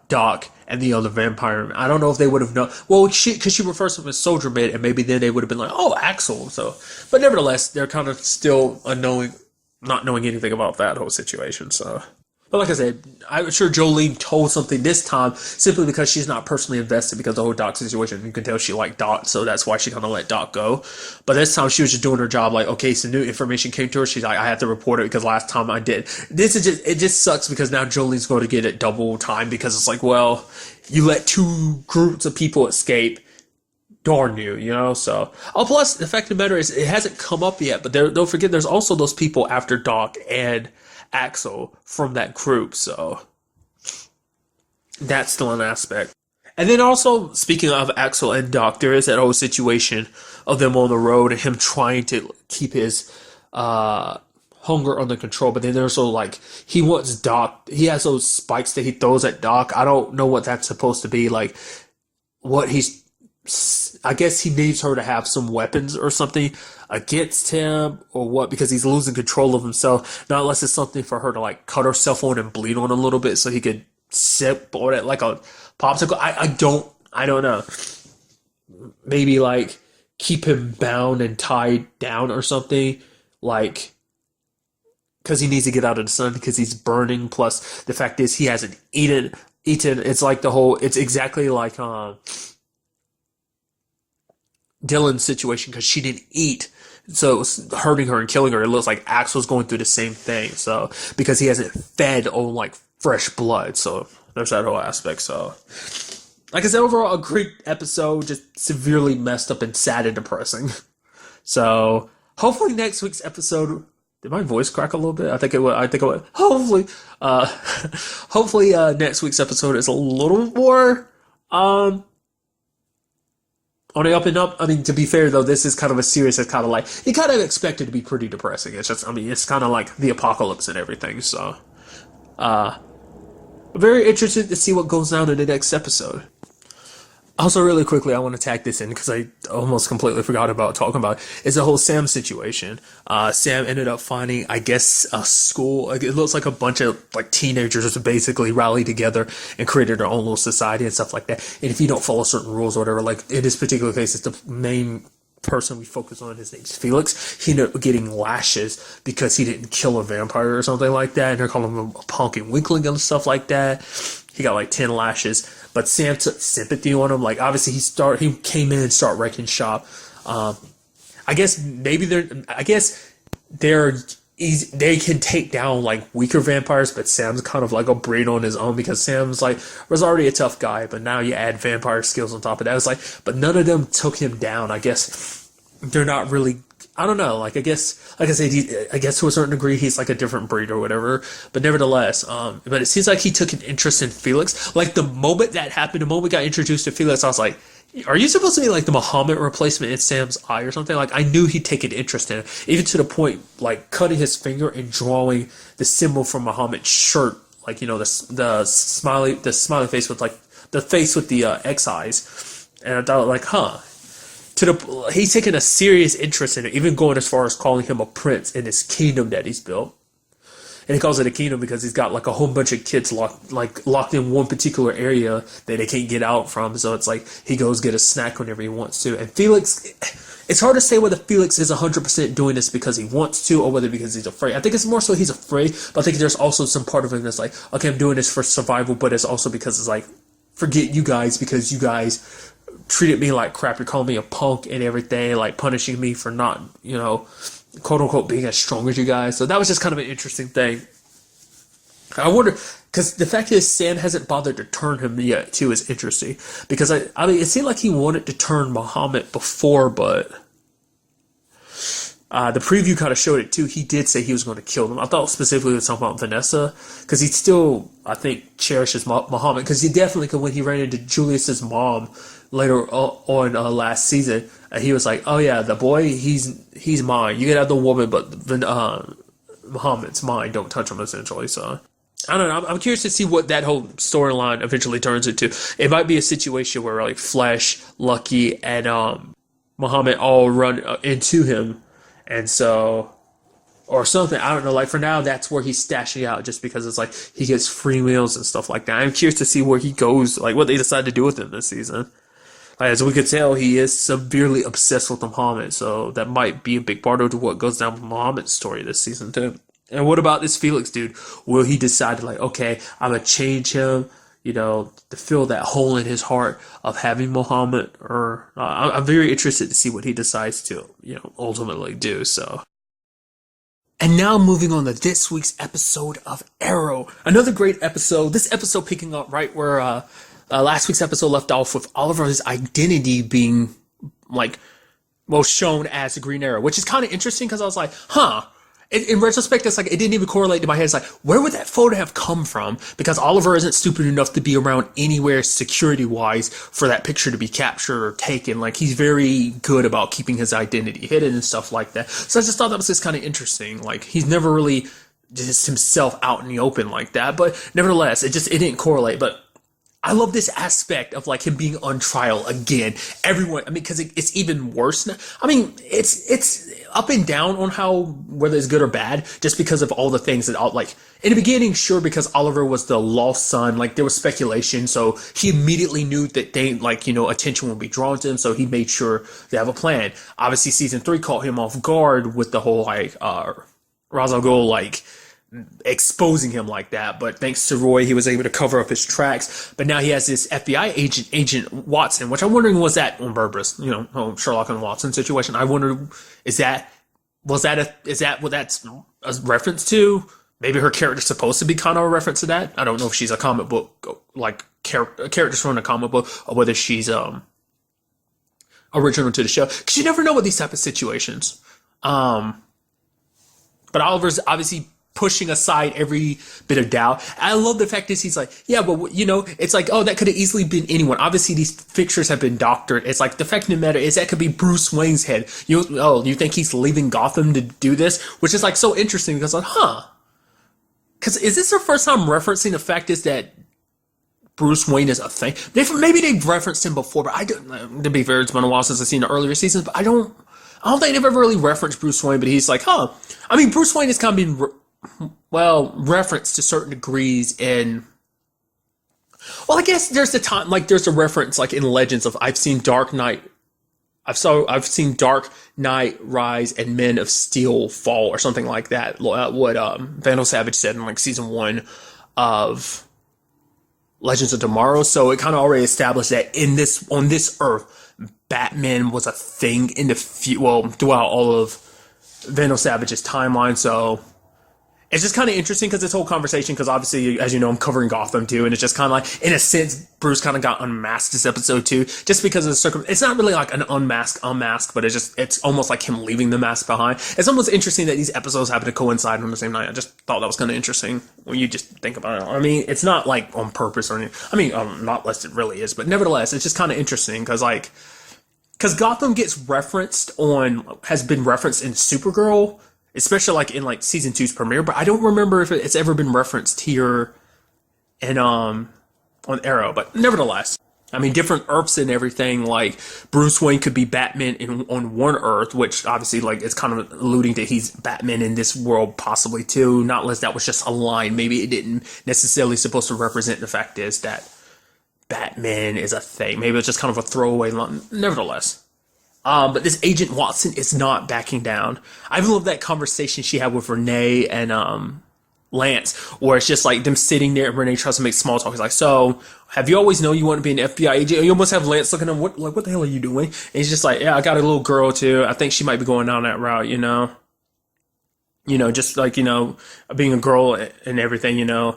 Doc and the other vampire. I don't know if they would have known. Well, because she refers to him as Soldier Man, and maybe then they would have been like, oh, Axel. So, but nevertheless, they're kind of still unknowing, not knowing anything about that whole situation. So, but like I said, I'm sure Jolene told something this time simply because she's not personally invested because of the whole Doc situation. You can tell she liked Doc, so that's why she kind of let Doc go. But this time she was just doing her job. Like, okay, some new information came to her. She's like, I have to report it because last time I did. It just sucks because now Jolene's going to get it double time, because it's like, well, you let two groups of people escape. Darn you, so. Oh, plus, the fact of the matter is, it hasn't come up yet, but don't forget, there's also those people after Doc and Axel from that group, so that's still an aspect. And then also, speaking of Axel and Doc, there is that whole situation of them on the road and him trying to keep his hunger under control, but then there's also like, he wants Doc, he has those spikes that he throws at Doc. I don't know what that's supposed to be, like what I guess he needs her to have some weapons or something against him, or what, because he's losing control of himself. Not unless it's something for her to like cut herself on and bleed on a little bit so he could sip on it like a popsicle. I don't know. Maybe like keep him bound and tied down or something, like, because he needs to get out of the sun because he's burning. Plus the fact is he hasn't eaten. It's like it's exactly like Dylan's situation, because she didn't eat, so it was hurting her and killing her. It looks like Axel's going through the same thing, so because he hasn't fed on like fresh blood, so there's that whole aspect. So like I said, overall a great episode, just severely messed up and sad and depressing. So hopefully next week's episode, did my voice crack a little bit? I think it would. Hopefully next week's episode is a little more on the up and up. I mean, to be fair though, this is kind of a series that's kind of like, you kind of expect it to be pretty depressing. It's just, I mean, it's kind of like the apocalypse and everything. So, very interested to see what goes down in the next episode. Also, really quickly, I want to tag this in because I almost completely forgot about talking about it. It's the whole Sam situation. Sam ended up finding, I guess, a school. Like, it looks like a bunch of like teenagers basically rallied together and created their own little society and stuff like that. And if you don't follow certain rules or whatever, like in this particular case, it's the main person we focus on. His name's Felix. He ended up getting lashes because he didn't kill a vampire or something like that. And they're calling him a punk and weakling and stuff like that. He got like 10 lashes, but Sam took sympathy on him. Like obviously he came in and started wrecking shop. I guess they can take down like weaker vampires, but Sam's kind of like a breed on his own because Sam's like was already a tough guy, but now you add vampire skills on top of that. It's like, but none of them took him down. I guess they're not really. I don't know. Like I guess, like I said, I guess to a certain degree he's like a different breed or whatever. But nevertheless, but it seems like he took an interest in Felix. Like the moment that happened, the moment we got introduced to Felix, I was like, are you supposed to be like the Muhammad replacement in Sam's eye or something? Like I knew he'd take an interest in it, even to the point like cutting his finger and drawing the symbol from Muhammad's shirt, like the smiley face with like the face with the X eyes, and I thought like, huh. He's taking a serious interest in it, even going as far as calling him a prince in his kingdom that he's built. And he calls it a kingdom because he's got like a whole bunch of kids locked in one particular area that they can't get out from. So it's like he goes get a snack whenever he wants to. And Felix, it's hard to say whether Felix is 100% doing this because he wants to or whether because he's afraid. I think it's more so he's afraid, but I think there's also some part of him that's like, okay, I'm doing this for survival, but it's also because it's like, forget you guys because you guys treated me like crap. You're calling me a punk and everything, like punishing me for not, quote unquote, being as strong as you guys. So that was just kind of an interesting thing. I wonder, because the fact is Sam hasn't bothered to turn him yet, too, is interesting. Because, I mean, it seemed like he wanted to turn Muhammad before, but the preview kind of showed it, too. He did say he was going to kill them. I thought specifically he was talking about Vanessa, because he still, I think, cherishes Muhammad. Because he definitely, when he ran into Julius's mom later on last season, he was like, oh yeah, the boy, he's mine. You can have the woman, but Muhammad's mine. Don't touch him, essentially. So I don't know. I'm curious to see what that whole storyline eventually turns into. It might be a situation where like Flesh, Lucky, and Muhammad all run into him, and so, or something. I don't know. Like for now, that's where he's stashing out, just because it's like he gets free meals and stuff like that. I'm curious to see where he goes, like what they decide to do with him this season. As we could tell, he is severely obsessed with Muhammad, so that might be a big part of what goes down with Muhammad's story this season too. And what about this Felix dude? Will he decide like, okay, I'm gonna change him, to fill that hole in his heart of having Muhammad? Or I'm very interested to see what he decides to, ultimately do. So. And now moving on to this week's episode of Arrow, another great episode. This episode picking up right where last week's episode left off with Oliver's identity being, shown as the Green Arrow, which is kind of interesting because I was like, huh. In retrospect, it's like, it didn't even correlate to my head. It's like, where would that photo have come from? Because Oliver isn't stupid enough to be around anywhere security-wise for that picture to be captured or taken. Like, he's very good about keeping his identity hidden and stuff like that. So I just thought that was just kind of interesting. Like, he's never really just himself out in the open like that. But nevertheless, it didn't correlate. But I love this aspect of like him being on trial again. Everyone, because it's even worse now. It's up and down on whether it's good or bad, just because of all the things that in the beginning, sure, because Oliver was the lost son, there was speculation, so he immediately knew that attention would be drawn to him, so he made sure to have a plan. Obviously, season 3 caught him off guard with the whole Ra's al Ghul exposing him like that, but thanks to Roy, he was able to cover up his tracks. But now he has this FBI agent Watson, which I'm wondering, was that on purpose? Sherlock and Watson situation. I wonder, is that what that's a reference to? Maybe her character's supposed to be kind of a reference to that. I don't know if she's a comic book character from a comic book, or whether she's original to the show, because you never know with these type of situations. But Oliver's obviously pushing aside every bit of doubt. I love the fact that he's like, yeah, but it's like, oh, that could have easily been anyone. Obviously, these pictures have been doctored. It's like the fact of the matter is that could be Bruce Wayne's head. You think he's leaving Gotham to do this? Which is so interesting because because is this the first time referencing the fact is that Bruce Wayne is a thing. Maybe they've referenced him before, but I don't. To be fair, it's been a while since I've seen the earlier seasons, but I don't think they've ever really referenced Bruce Wayne. But he's like, huh. I mean, Bruce Wayne has kind of been referenced to certain degrees in. Well, I guess there's there's a reference like in Legends of I've seen Dark Knight. I've seen Dark Knight rise and Men of Steel fall or something like that. What Vandal Savage said in like season 1 of Legends of Tomorrow. So it kind of already established that on this Earth, Batman was a thing in the throughout all of Vandal Savage's timeline. So it's just kind of interesting because this whole conversation, because obviously, as you know, I'm covering Gotham too, and it's just kind of like, in a sense, Bruce kind of got unmasked this episode too, just because of the it's not really like an unmasked, but it's almost like him leaving the mask behind. It's almost interesting that these episodes happen to coincide on the same night. I just thought that was kind of interesting when you just think about it. I mean, it's not like on purpose or anything. I mean, not unless it really is, but nevertheless, it's just kind of interesting because Gotham has been referenced in Supergirl, especially like in like season 2's premiere, but I don't remember if it's ever been referenced here and on Arrow. But nevertheless, I mean, different Earths and everything. Like Bruce Wayne could be Batman on one Earth, which obviously like it's kind of alluding to he's Batman in this world possibly too. Not unless that was just a line. Maybe it didn't necessarily supposed to represent the fact is that Batman is a thing. Maybe it's just kind of a throwaway line. Nevertheless. But this Agent Watson is not backing down. I even love that conversation she had with Renee and Lance, where it's just like them sitting there and Renee tries to make small talk. He's like, so, have you always known you want to be an FBI agent? You almost have Lance looking at him, what the hell are you doing? And he's just like, yeah, I got a little girl too. I think she might be going down that route, you know? Just like, being a girl and everything,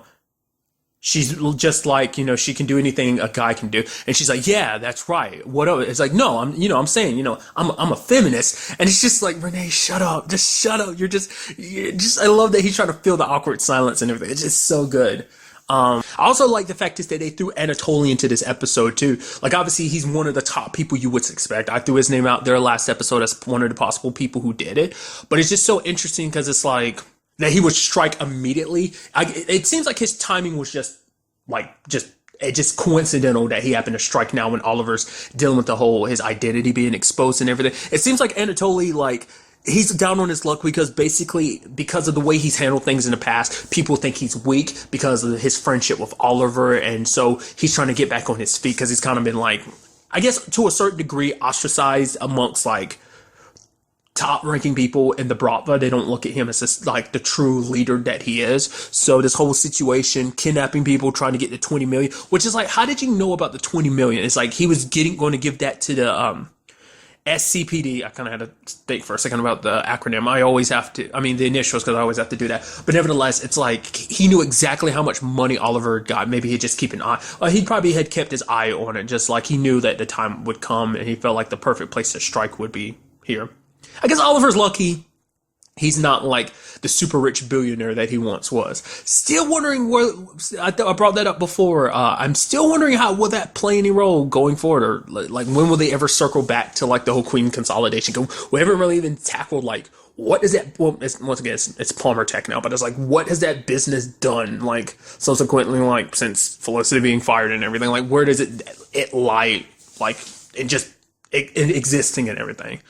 she's just like, she can do anything a guy can do. And she's like, yeah, that's right. What? It's like, no, I'm saying, I'm a feminist. And it's just like, Renee, shut up. Just shut up. You're just, I love that he's trying to fill the awkward silence and everything. It's just so good. I also like the fact is that they threw Anatoly into this episode too. Like, obviously he's one of the top people you would expect. I threw his name out there last episode as one of the possible people who did it. But it's just so interesting because it's like, that he would strike immediately. It seems like his timing was just coincidental that he happened to strike now when Oliver's dealing with his identity being exposed and everything. It seems like Anatoly, he's down on his luck because of the way he's handled things in the past, people think he's weak because of his friendship with Oliver. And so he's trying to get back on his feet because he's kind of been I guess to a certain degree, ostracized amongst top-ranking people in the Bratva. They don't look at him as the true leader that he is. So this whole situation, kidnapping people, trying to get the 20 million, which is how did you know about the 20 million? It's he was going to give that to the SCPD. I kind of had to think for a second about the acronym. The initials, because I always have to do that. But nevertheless, it's he knew exactly how much money Oliver got. Maybe he'd just keep an eye. He probably had kept his eye on it, just he knew that the time would come, and he felt like the perfect place to strike would be here. I guess Oliver's lucky he's not the super rich billionaire that he once was. Still wondering I brought that up before. I'm still wondering how will that play any role going forward, or when will they ever circle back to the whole Queen consolidation? We haven't really even tackled what is that? Well, once again, it's Palmer Tech now, but it's what has that business done? Subsequently, since Felicity being fired and everything, where does it lie? In existing and everything.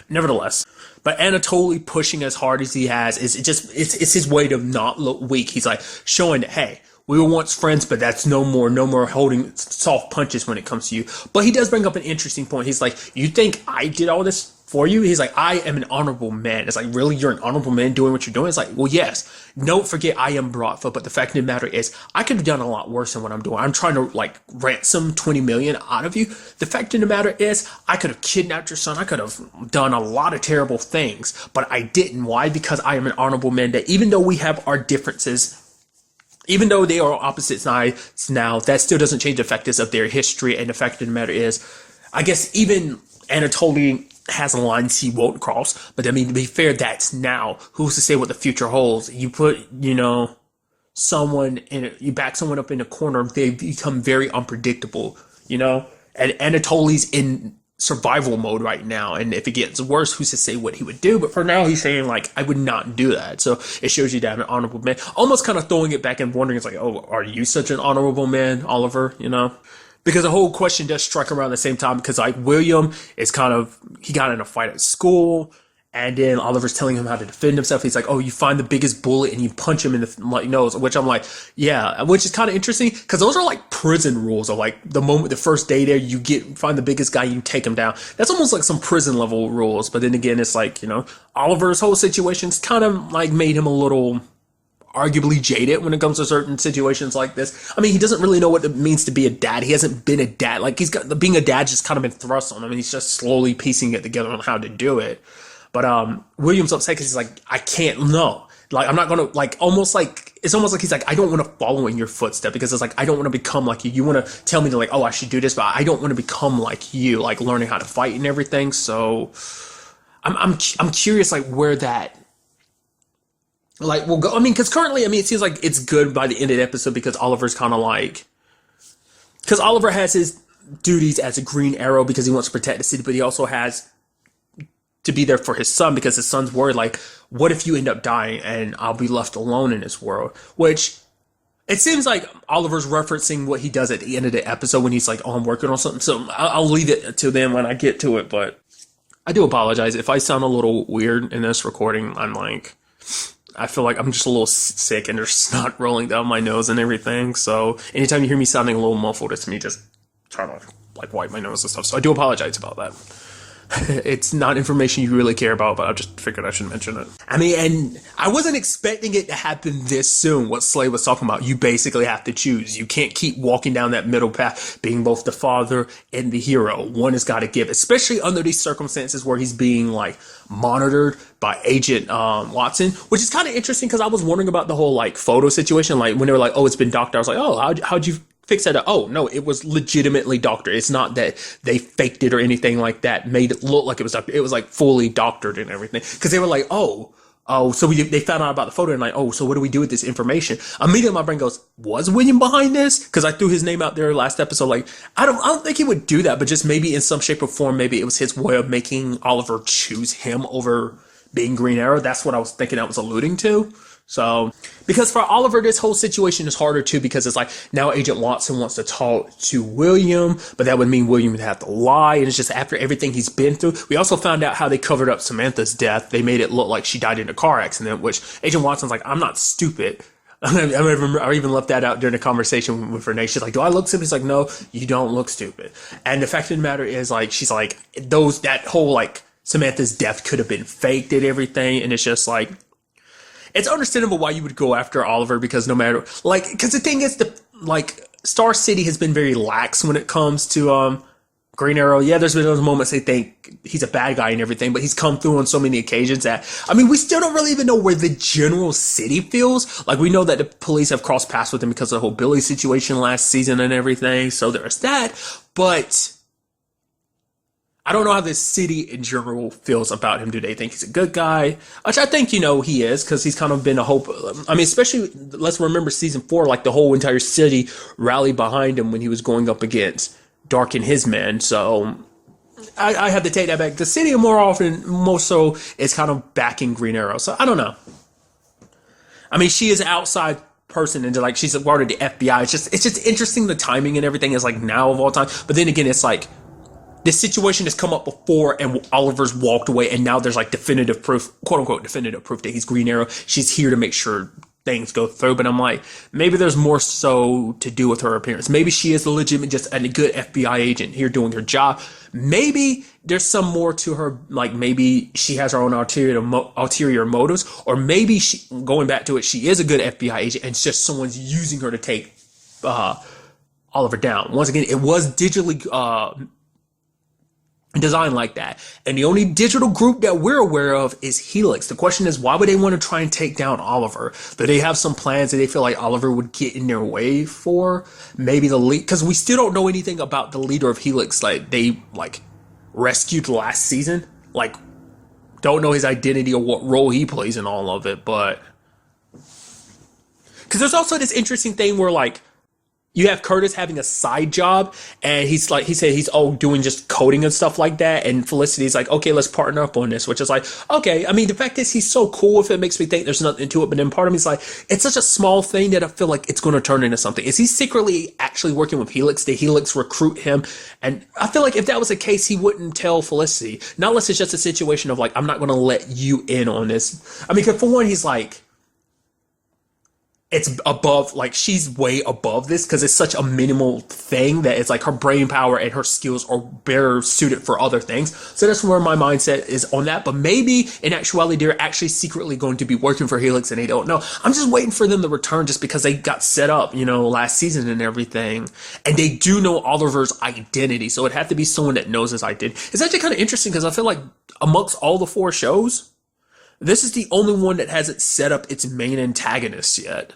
Nevertheless, but Anatoly pushing as hard as he has it's his way to not look weak. He's showing that, hey, we were once friends, but that's no more holding soft punches when it comes to you. But he does bring up an interesting point. He's you think I did all this for you? He's I am an honorable man. It's really, you're an honorable man doing what you're doing? It's well, yes. Don't forget I am Bratva, but the fact of the matter is I could have done a lot worse than what I'm doing. I'm trying to ransom 20 million out of you. The fact of the matter is I could have kidnapped your son. I could have done a lot of terrible things, but I didn't. Why? Because I am an honorable man, that even though we have our differences, even though they are opposite sides now, that still doesn't change the factors of their history. And the fact of the matter is, I guess even Anatoly has lines he won't cross, but to be fair, that's now. Who's to say what the future holds? You put, you back someone up in a corner, they become very unpredictable, and Anatoly's in survival mode right now, and if it gets worse, who's to say what he would do? But for now, he's saying like, I would not do that. So it shows you that an honorable man, almost kind of throwing it back and wondering, it's like, oh, are you such an honorable man, Oliver? You know, because the whole question does strike around the same time, because like William is kind of, he got in a fight at school, and then Oliver's telling him how to defend himself. He's like, oh, you find the biggest bullet and you punch him in the like nose, which I'm like, yeah, which is kind of interesting, because those are like prison rules of like the first day there, you find the biggest guy, you take him down. That's almost like some prison level rules. But then again, it's like, you know, Oliver's whole situation's kind of like made him a little arguably jaded when it comes to certain situations like this. I mean, he doesn't really know what it means to be a dad. He hasn't been a dad. Like, being a dad just kind of been thrust on him, and he's just slowly piecing it together on how to do it. But William's upset because he's like, I can't know. Like, I'm not going to, like, almost like, it's almost like he's like, I don't want to follow in your footsteps, because it's like, I don't want to become like you. You want to tell me to like, oh, I should do this, but I don't want to become like you, like learning how to fight and everything. So I'm curious, like, where that, like, will go. I mean, because currently, I mean, it seems like it's good by the end of the episode, because Oliver's kind of like, because Oliver has his duties as a Green Arrow because he wants to protect the city, but he also has to be there for his son, because his son's worried, like, what if you end up dying and I'll be left alone in this world? Which, it seems like Oliver's referencing what he does at the end of the episode when he's like, oh, I'm working on something. So I'll leave it to them when I get to it. But I do apologize if I sound a little weird in this recording. I'm like, I feel like I'm just a little sick and there's snot rolling down my nose and everything. So anytime you hear me sounding a little muffled, it's me just trying to like wipe my nose and stuff. So I do apologize about that. It's not information you really care about, but I just figured I should mention it. I mean, and I wasn't expecting it to happen this soon, what Slade was talking about. You basically have to choose. You can't keep walking down that middle path, being both the father and the hero. One has got to give, especially under these circumstances where he's being, like, monitored by Agent Watson, which is kind of interesting, because I was wondering about the whole, like, photo situation. Like, when they were like, oh, it's been doctored, I was like, oh, how'd you fix that? Oh, no, it was legitimately doctored. It's not that they faked it or anything like that, made it look like it was doctored. It was like fully doctored and everything. Because they were like, so they found out about the photo and like, oh, so what do we do with this information? Immediately my brain goes, was William behind this? Because I threw his name out there last episode. Like, I don't think he would do that, but just maybe in some shape or form, maybe it was his way of making Oliver choose him over being Green Arrow. That's what I was thinking that was alluding to. So, because for Oliver, this whole situation is harder too, because it's like, now Agent Watson wants to talk to William, but that would mean William would have to lie, and it's just after everything he's been through. We also found out how they covered up Samantha's death. They made it look like she died in a car accident, which Agent Watson's like, I'm not stupid. I even left that out during the conversation with Renee. She's like, do I look stupid? He's like, no, you don't look stupid. And the fact of the matter is, like, she's like, that whole, like, Samantha's death could have been faked and everything, and it's just like, it's understandable why you would go after Oliver, because no matter, like, because the thing is, Star City has been very lax when it comes to Green Arrow. Yeah, there's been those moments they think he's a bad guy and everything, but he's come through on so many occasions that, I mean, we still don't really even know where the general city feels. Like, we know that the police have crossed paths with him because of the whole Billy situation last season and everything, so there's that, but I don't know how this city in general feels about him. Do they think he's a good guy? Which I think, he is, because he's kind of been a hope. I mean, especially, let's remember season 4, like the whole entire city rallied behind him when he was going up against Dark and his men. So I have to take that back. The city more so is kind of backing Green Arrow. So I don't know. I mean, she is an outside person, and like, she's a part of the FBI. It's just interesting. The timing and everything is like now of all time. But then again, it's like, this situation has come up before and Oliver's walked away, and now there's like definitive proof, quote unquote definitive proof, that he's Green Arrow. She's here to make sure things go through. But I'm like, maybe there's more so to do with her appearance. Maybe she is a legitimate, just a good FBI agent here doing her job. Maybe there's some more to her, like maybe she has her own ulterior motives, or maybe going back to it, she is a good FBI agent and it's just someone's using her to take Oliver down. Once again, it was digitally designed like that, and the only digital group that we're aware of is Helix. The question is, why would they want to try and take down Oliver? Do they have some plans that they feel like Oliver would get in their way for? Maybe the lead, because we still don't know anything about the leader of Helix. Like, they rescued last season. Like, don't know his identity or what role he plays in all of it. But because there's also this interesting thing where, like, you have Curtis having a side job, and he said he's doing just coding and stuff like that, and Felicity's like, okay, let's partner up on this, which is like, okay. I mean, the fact is he's so cool with it makes me think there's nothing to it, but then part of me is like, it's such a small thing that I feel like it's going to turn into something. Is he secretly actually working with Helix? Did Helix recruit him? And I feel like if that was the case, he wouldn't tell Felicity, not unless it's just a situation of like, I'm not going to let you in on this. I mean, 'cause for one, he's like, it's above, like, she's way above this because it's such a minimal thing that it's like her brain power and her skills are better suited for other things. So that's where my mindset is on that. But maybe in actuality, they're actually secretly going to be working for Helix and they don't know. I'm just waiting for them to return just because they got set up, last season and everything. And they do know Oliver's identity. So it'd have to be someone that knows his identity. It's actually kind of interesting because I feel like amongst all the 4 shows, this is the only one that hasn't set up its main antagonist yet.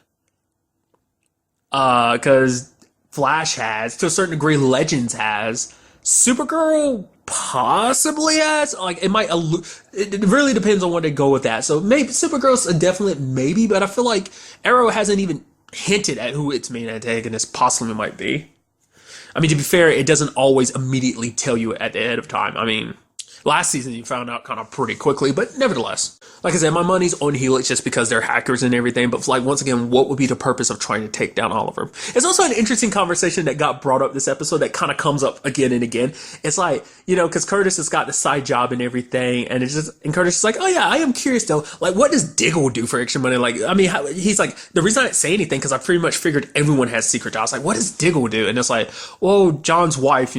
Because Flash has, to a certain degree, Legends has, Supergirl possibly has. Like, it might, it really depends on where they go with that. So maybe Supergirl's a definite maybe, but I feel like Arrow hasn't even hinted at who its main antagonist possibly might be. I mean, to be fair, it doesn't always immediately tell you at the end of time. I mean, last season you found out kind of pretty quickly, but nevertheless, like I said, my money's on Helix just because they're hackers and everything. But like, once again, what would be the purpose of trying to take down Oliver? It's also an interesting conversation that got brought up this episode that kind of comes up again and again. It's like, because Curtis has got the side job and everything, and and Curtis is like, oh yeah, I am curious though. Like, what does Diggle do for extra money? Like, I mean, he's like, the reason I didn't say anything because I pretty much figured everyone has secret jobs. Like, what does Diggle do? And it's like, well, John's wife,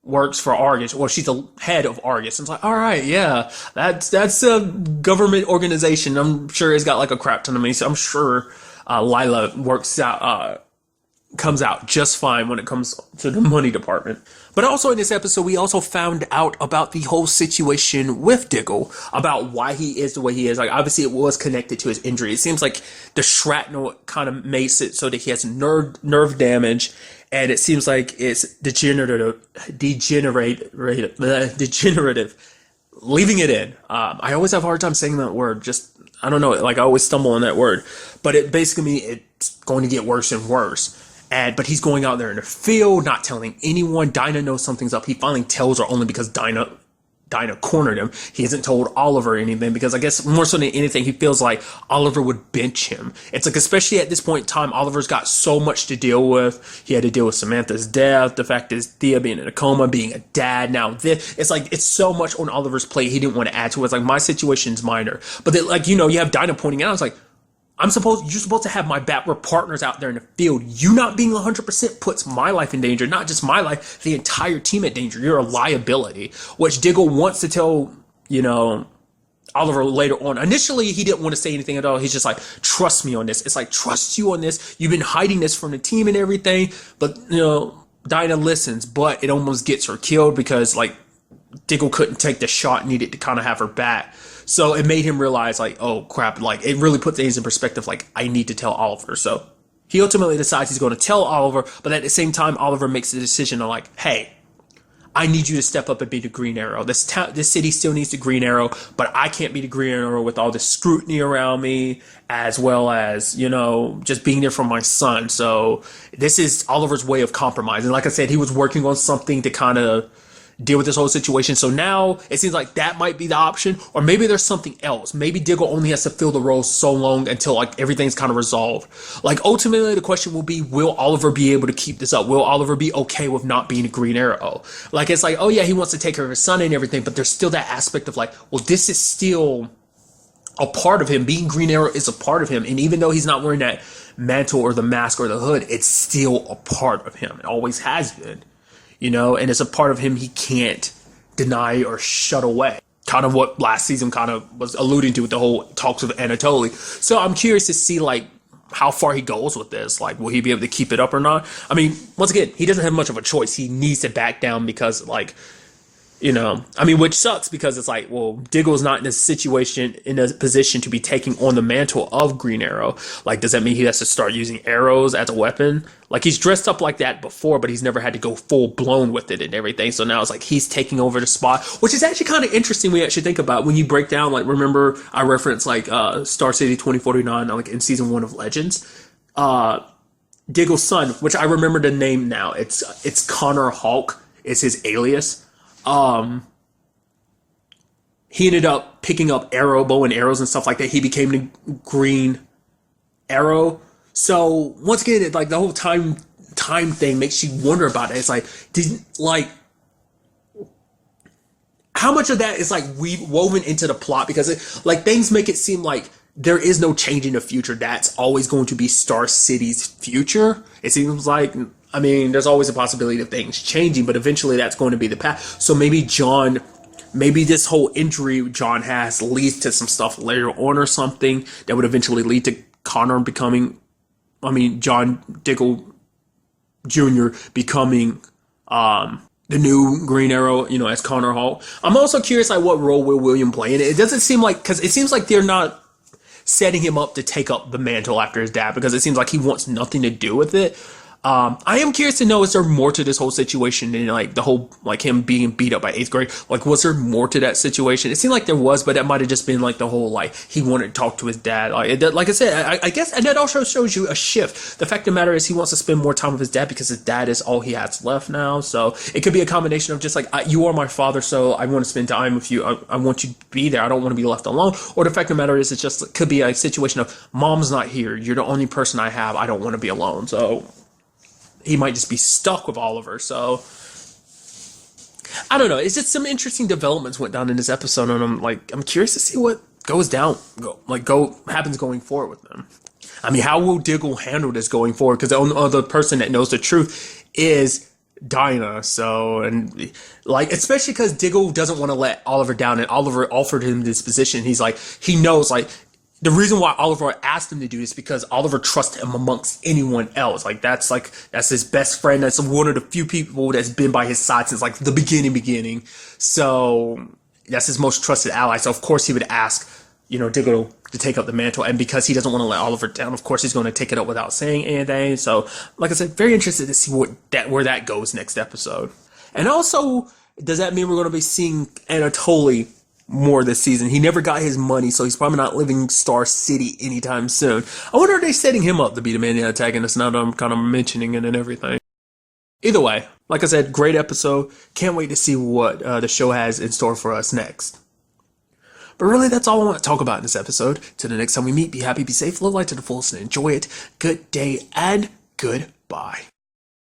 works for Argus. Well, she's the head of Argus. And it's like, all right, yeah, that's a government organization. I'm sure it's got like a crap ton of money. So I'm sure Lila comes out just fine when it comes to the money department. But also in this episode, we also found out about the whole situation with Diggle, about why he is the way he is. Like, obviously it was connected to his injury. It seems like the shrapnel kind of makes it so that he has nerve damage. And it seems like it's degenerative, leaving it in. I always have a hard time saying that word. I don't know, like I always stumble on that word. But it basically means it's going to get worse and worse. But he's going out there in the field, not telling anyone. Dinah knows something's up. He finally tells her only because Dinah cornered him. He hasn't told Oliver anything because I guess more so than anything, he feels like Oliver would bench him. It's like, especially at this point in time, Oliver's got so much to deal with. He had to deal with Samantha's death, the fact is Thea being in a coma, being a dad. Now this, it's like, it's so much on Oliver's plate. He didn't want to add to it. It's like, my situation's minor. But then, like, you have Dinah pointing out, it's like, you're supposed to have my back. We're partners out there in the field. You not being 100% puts my life in danger. Not just my life, the entire team at danger. You're a liability. Which Diggle wants to tell, Oliver later on. Initially, he didn't want to say anything at all. He's just like, trust me on this. It's like, trust you on this. You've been hiding this from the team and everything. But, Dinah listens. But it almost gets her killed because, like, Diggle couldn't take the shot, needed to kind of have her back. So it made him realize, like, oh crap, like, it really put things in perspective, like, I need to tell Oliver. So he ultimately decides he's going to tell Oliver, but at the same time, Oliver makes the decision of like, hey, I need you to step up and be the Green Arrow. This city still needs the Green Arrow, but I can't be the Green Arrow with all this scrutiny around me, as well as, just being there for my son. So this is Oliver's way of compromising. Like I said, he was working on something to kind of deal with this whole situation. So now it seems like that might be the option, or maybe there's something else. Maybe Diggle only has to fill the role so long until like everything's kind of resolved. Like ultimately the question will be, will Oliver be able to keep this up? Will Oliver be okay with not being a Green Arrow? Like, it's like, oh yeah, he wants to take care of his son and everything, but there's still that aspect of like, well, this is still a part of him. Being Green Arrow is a part of him. And even though he's not wearing that mantle or the mask or the hood, it's still a part of him. It always has been. And it's a part of him he can't deny or shut away. Kind of what last season kind of was alluding to with the whole talks with Anatoly. So I'm curious to see, like, how far he goes with this. Like, will he be able to keep it up or not? I mean, once again, he doesn't have much of a choice. He needs to back down because, like, which sucks because it's like, well, Diggle's not in a position to be taking on the mantle of Green Arrow. Like, does that mean he has to start using arrows as a weapon? Like, he's dressed up like that before, but he's never had to go full blown with it and everything. So now it's like he's taking over the spot, which is actually kind of interesting when you actually think about it. When you break down, like, remember I referenced like Star City 2049, like in season 1 of Legends. Diggle's son, which I remember the name now. It's Connor Hawk is his alias. He ended up picking up bow and arrows and stuff like that. He became the Green Arrow. So once again, like the whole time thing makes you wonder about it. It's like, how much of that is like woven into the plot? Because things make it seem like there is no change in the future. That's always going to be Star City's future. It seems like, I mean, there's always a possibility of things changing, but eventually that's going to be the path. So maybe this whole injury John has leads to some stuff later on or something that would eventually lead to Connor becoming, John Diggle Jr. becoming the new Green Arrow, as Connor Hall. I'm also curious, like, what role will William play in it? It doesn't seem like, because it seems like they're not setting him up to take up the mantle after his dad, because it seems like he wants nothing to do with it. I am curious to know, is there more to this whole situation than like the whole, like him being beat up by 8th grade? Like, was there more to that situation? It seemed like there was, but that might have just been like the whole, like, he wanted to talk to his dad. Like I said, I guess, and that also shows you a shift. The fact of the matter is he wants to spend more time with his dad because his dad is all he has left now. So it could be a combination of just like, you are my father, so I want to spend time with you. I want you to be there. I don't want to be left alone. Or the fact of the matter is, it could be a situation of, mom's not here. You're the only person I have. I don't want to be alone. So he might just be stuck with Oliver. So I don't know. It's just some interesting developments went down in this episode, and I'm curious to see what happens going forward with them. I mean, how will Diggle handle this going forward? Because the only other person that knows the truth is Dinah. So, and like, especially because Diggle doesn't want to let Oliver down, and Oliver offered him this position. He's like, he knows, like, the reason why Oliver asked him to do this is because Oliver trusts him amongst anyone else. That's his best friend. That's one of the few people that's been by his side since like the beginning. So that's his most trusted ally. So of course he would ask, Diggle to take up the mantle. And because he doesn't want to let Oliver down, of course he's going to take it up without saying anything. So like I said, very interested to see where that goes next episode. And also, does that mean we're going to be seeing Anatoly more this season? He never got his money, so he's probably not living Star City anytime soon. I wonder if they're setting him up to be the main antagonist now that I'm kind of mentioning it and everything. Either way, like I said, great episode. Can't wait to see what the show has in store for us next. But really, that's all I want to talk about in this episode. Till the next time we meet, be happy, be safe, live life to the fullest, and enjoy it. Good day and goodbye.